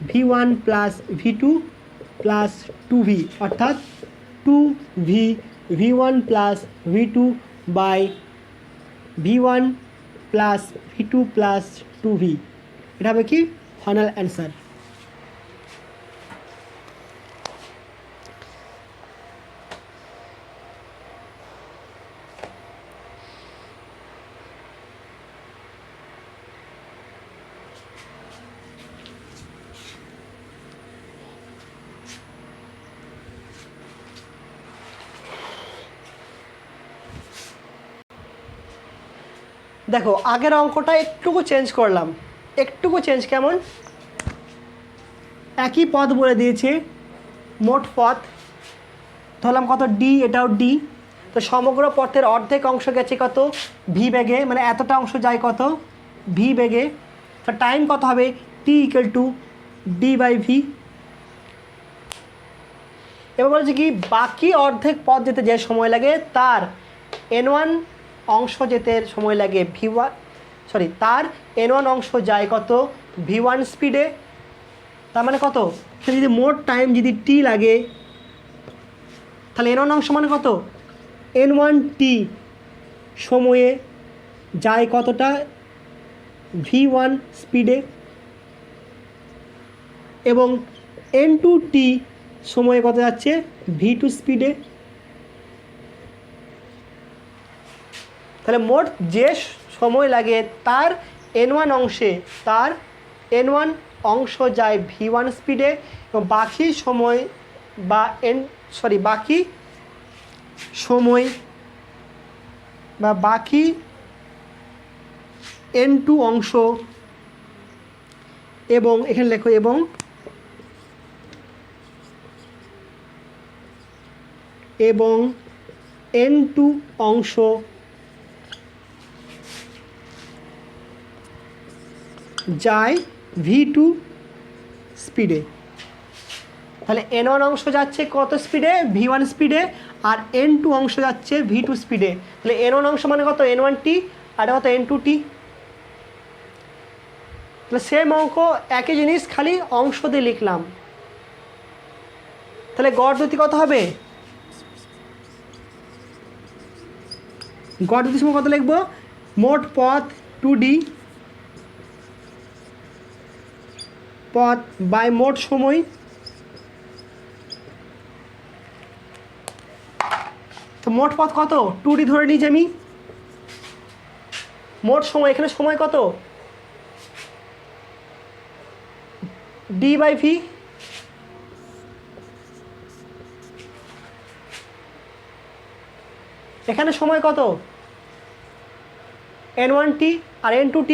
v1 plus v2 plus 2v, অর্থাৎ 2v v1 plus v2 by v1 plus v2 plus 2v, এটা হবে কি ফাইনাল অ্যান্সার। দেখো আগের অঙ্কটা একটুকু চেঞ্জ করলাম, একটুকু চেঞ্জ কেমন, একই পথ বলে দিয়েছে, মোট পথ ধরলাম কত ডি, এটাও ডি, তো সমগ্র পথের অর্ধেক অংশ গেছে কত ভি বেগে, মানে এতটা অংশ যায় কত ভি বেগে, তো টাইম কত হবে T equal to D by V. এবার বলছে কি বাকি অর্ধেক পথ যেতে যে সময় লাগে তার n1 অংশ যেতে সময় লাগে v1, সরি তার n1 অংশ যায় কত v1 স্পিডে, তার মানে কত যদি মোট টাইম যদি টি লাগে তাহলে n1 অংশ মানে কত n1t সময়ে যায় কতটা v1 স্পিডে, এবং n2t সময়ে কত যাচ্ছে v2 স্পিডে। তাহলে মোট যে সময় লাগে তার n1 অংশে তার n1 অংশ যায় v1 স্পিডে, এবং বাকি সময় বা বাকি সময় বা বাকি n2 অংশ, এবং এখানে লেখো এবং n2 অংশ যায় v2 স্পিডে। তাহলে n1 অংশ যাচ্ছে কত স্পিডে v1 স্পিডে, আর n2 অংশ যাচ্ছে v2 স্পিডে, তাহলে n1 অংশ মানে কত n1t আর কত n2t। তাহলে সেম অঙ্ক একই জিনিস খালি অংশ দিয়ে লিখলাম, তাহলে গড় দ্রুতি কত হবে, গড় দ্রুতির সময় কত লিখব মোট পথ 2d পথ বাই মোট সময়, তো মোট পথ কত 2d ধরে নিয়েছি আমি, মোট সময় এখানে সময় কত d বাই ভি, এখানে সময় কত n1t আর n2t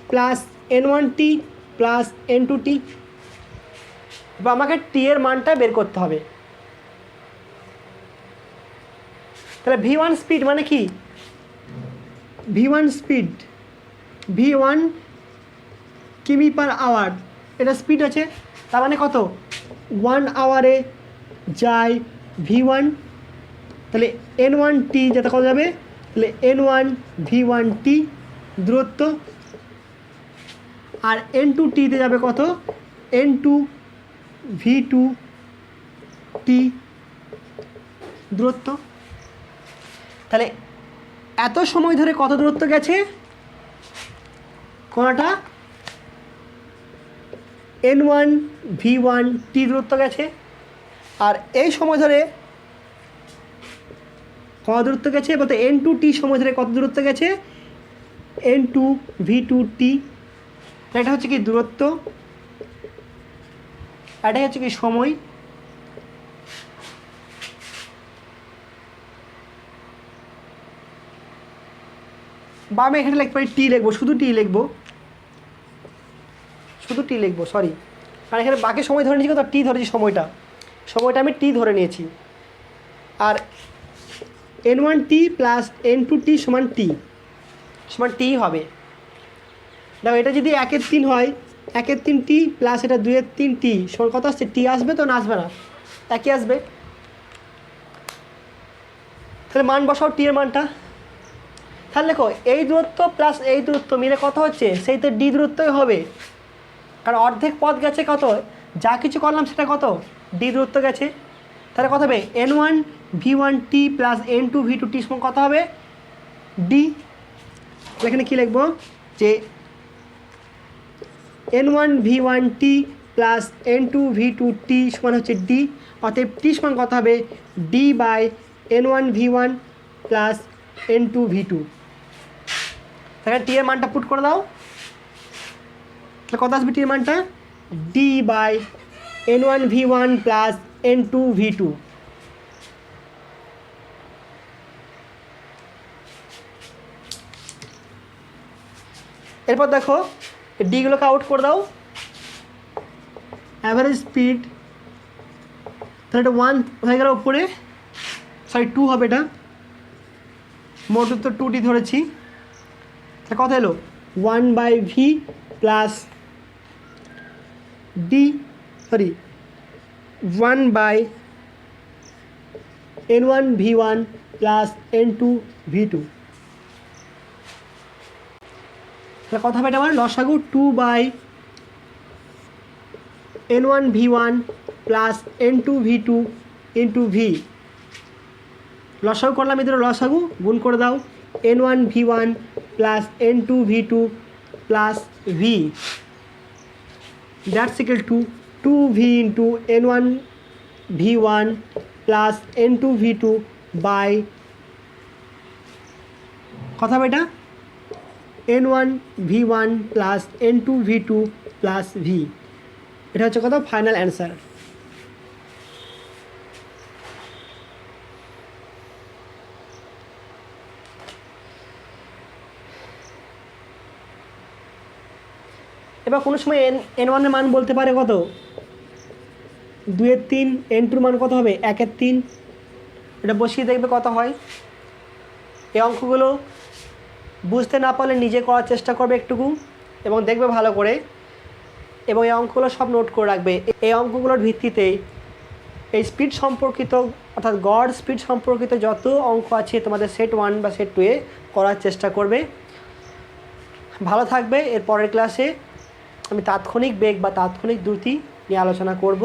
plus n1t plus n2t, বা আমাকে টি এর মানটা বের করতে হবে। তাহলে v1 স্পিড মানে কি v1 স্পিড v1 কিমি পার আওয়ার, এটা স্পিড আছে, তার মানে কত 1 আওয়ারে যায় v1, তাহলে n1t যেটা কত যাবে, তাহলে n1 v1t দূরত্ব, আর n2tতে যাবে কত n2 v2t দূরত্ব। তাহলে এত সময় ধরে কত দূরত্ব গেছে, কোনটা n1 v1t দূরত্ব গেছে, আর এই সময় ধরে কত দূরত্ব গেছে বলতে n2t সময় ধরে কত দূরত্ব গেছে n2 v2t, এটা হচ্ছে কি দূরত্ব, এটাই হচ্ছে কি সময়। বা আমি এখানে লিখতে পারি টি লিখবো, শুধু টি লিখবো, সরি, কারণ এখানে বাকি সময় ধরে নিয়েছি কত টি ধরেছি, সময়টা আমি টি ধরে নিয়েছি, আর n1t প্লাস n2t সমান টি হবে। দেখো এটা যদি 1/3 হয়, 1/3 টি প্লাস এটা 2/3 টি সমান কত আসছে? টি আসবে তো, না আসবে না? একই আসবে। তাহলে মান বসাও টি এর মানটা। তাহলে দেখো এই দূরত্ব প্লাস এই দূরত্ব মিলে কত হচ্ছে? সেই তো ডি দূরত্বই হবে, কারণ অর্ধেক পথ গেছে কত, যা কিছু করলাম সেটা কত, ডি দূরত্ব গেছে। তাহলে কত হবে? n1 v1 টি প্লাস n2 v2 টি সমান কত হবে? ডি। এখানে কী লিখবো? যে n1 v1 টি প্লাস n2 v2 টি সমান হচ্ছে ডি, অতএব টি সমান কত হবে? D by n1 v1 plus n2 v2। তাহলে টি এর মানটা পুট করে দাও। তাহলে কত আসবে টি এর মানটা? D by n1 v1 plus n2 v2। এরপর দেখো ডিগুলোকে আউট করে দাও। অ্যাভারেজ স্পিড, তাহলে এটা 1 হয়ে গেল উপরে, সরি 2 হবে, এটা মোট তো 2 টি ধরেছি। তাহলে কত এলো? 1/v plus D, sorry 1/n1 v1 plus n2 v2। তাহলে কত হবে? এটা আমার লসাগু 2/n1 v1 plus n2 v2 into V. লসাগু করলাম, এদের লসাগু গুণ করে দাও। n1 v1 plus n2 v2 plus V, that's equal to 2v into n1 v1 plus n2 v2 by কত হবে এটা? n1 v1 plus n2 v2 plus V. এটা হচ্ছে কত? Final answer. এবার কোনো সময় n1 এর মান বলতে পারে কত? 2/3। n2 মান কত হবে? 1/3। এটা বসিয়ে দেখবে কত হয়। এই অঙ্কগুলো বুঝতে না পারলে নিজে করার চেষ্টা করবে একটুকু এবং দেখবে ভালো করে, এবং এই অঙ্কগুলো সব নোট করে রাখবে। এই অঙ্কগুলোর ভিত্তিতে এই স্পিড সম্পর্কিত, অর্থাৎ গড় স্পিড সম্পর্কিত যত অঙ্ক আছে তোমাদের সেট 1 বা সেট 2 এ করার চেষ্টা করবে। ভালো থাকবে। এর পরের ক্লাসে আমি তাৎক্ষণিক বেগ বা তাৎক্ষণিক দ্রুতি নিয়ে আলোচনা করব।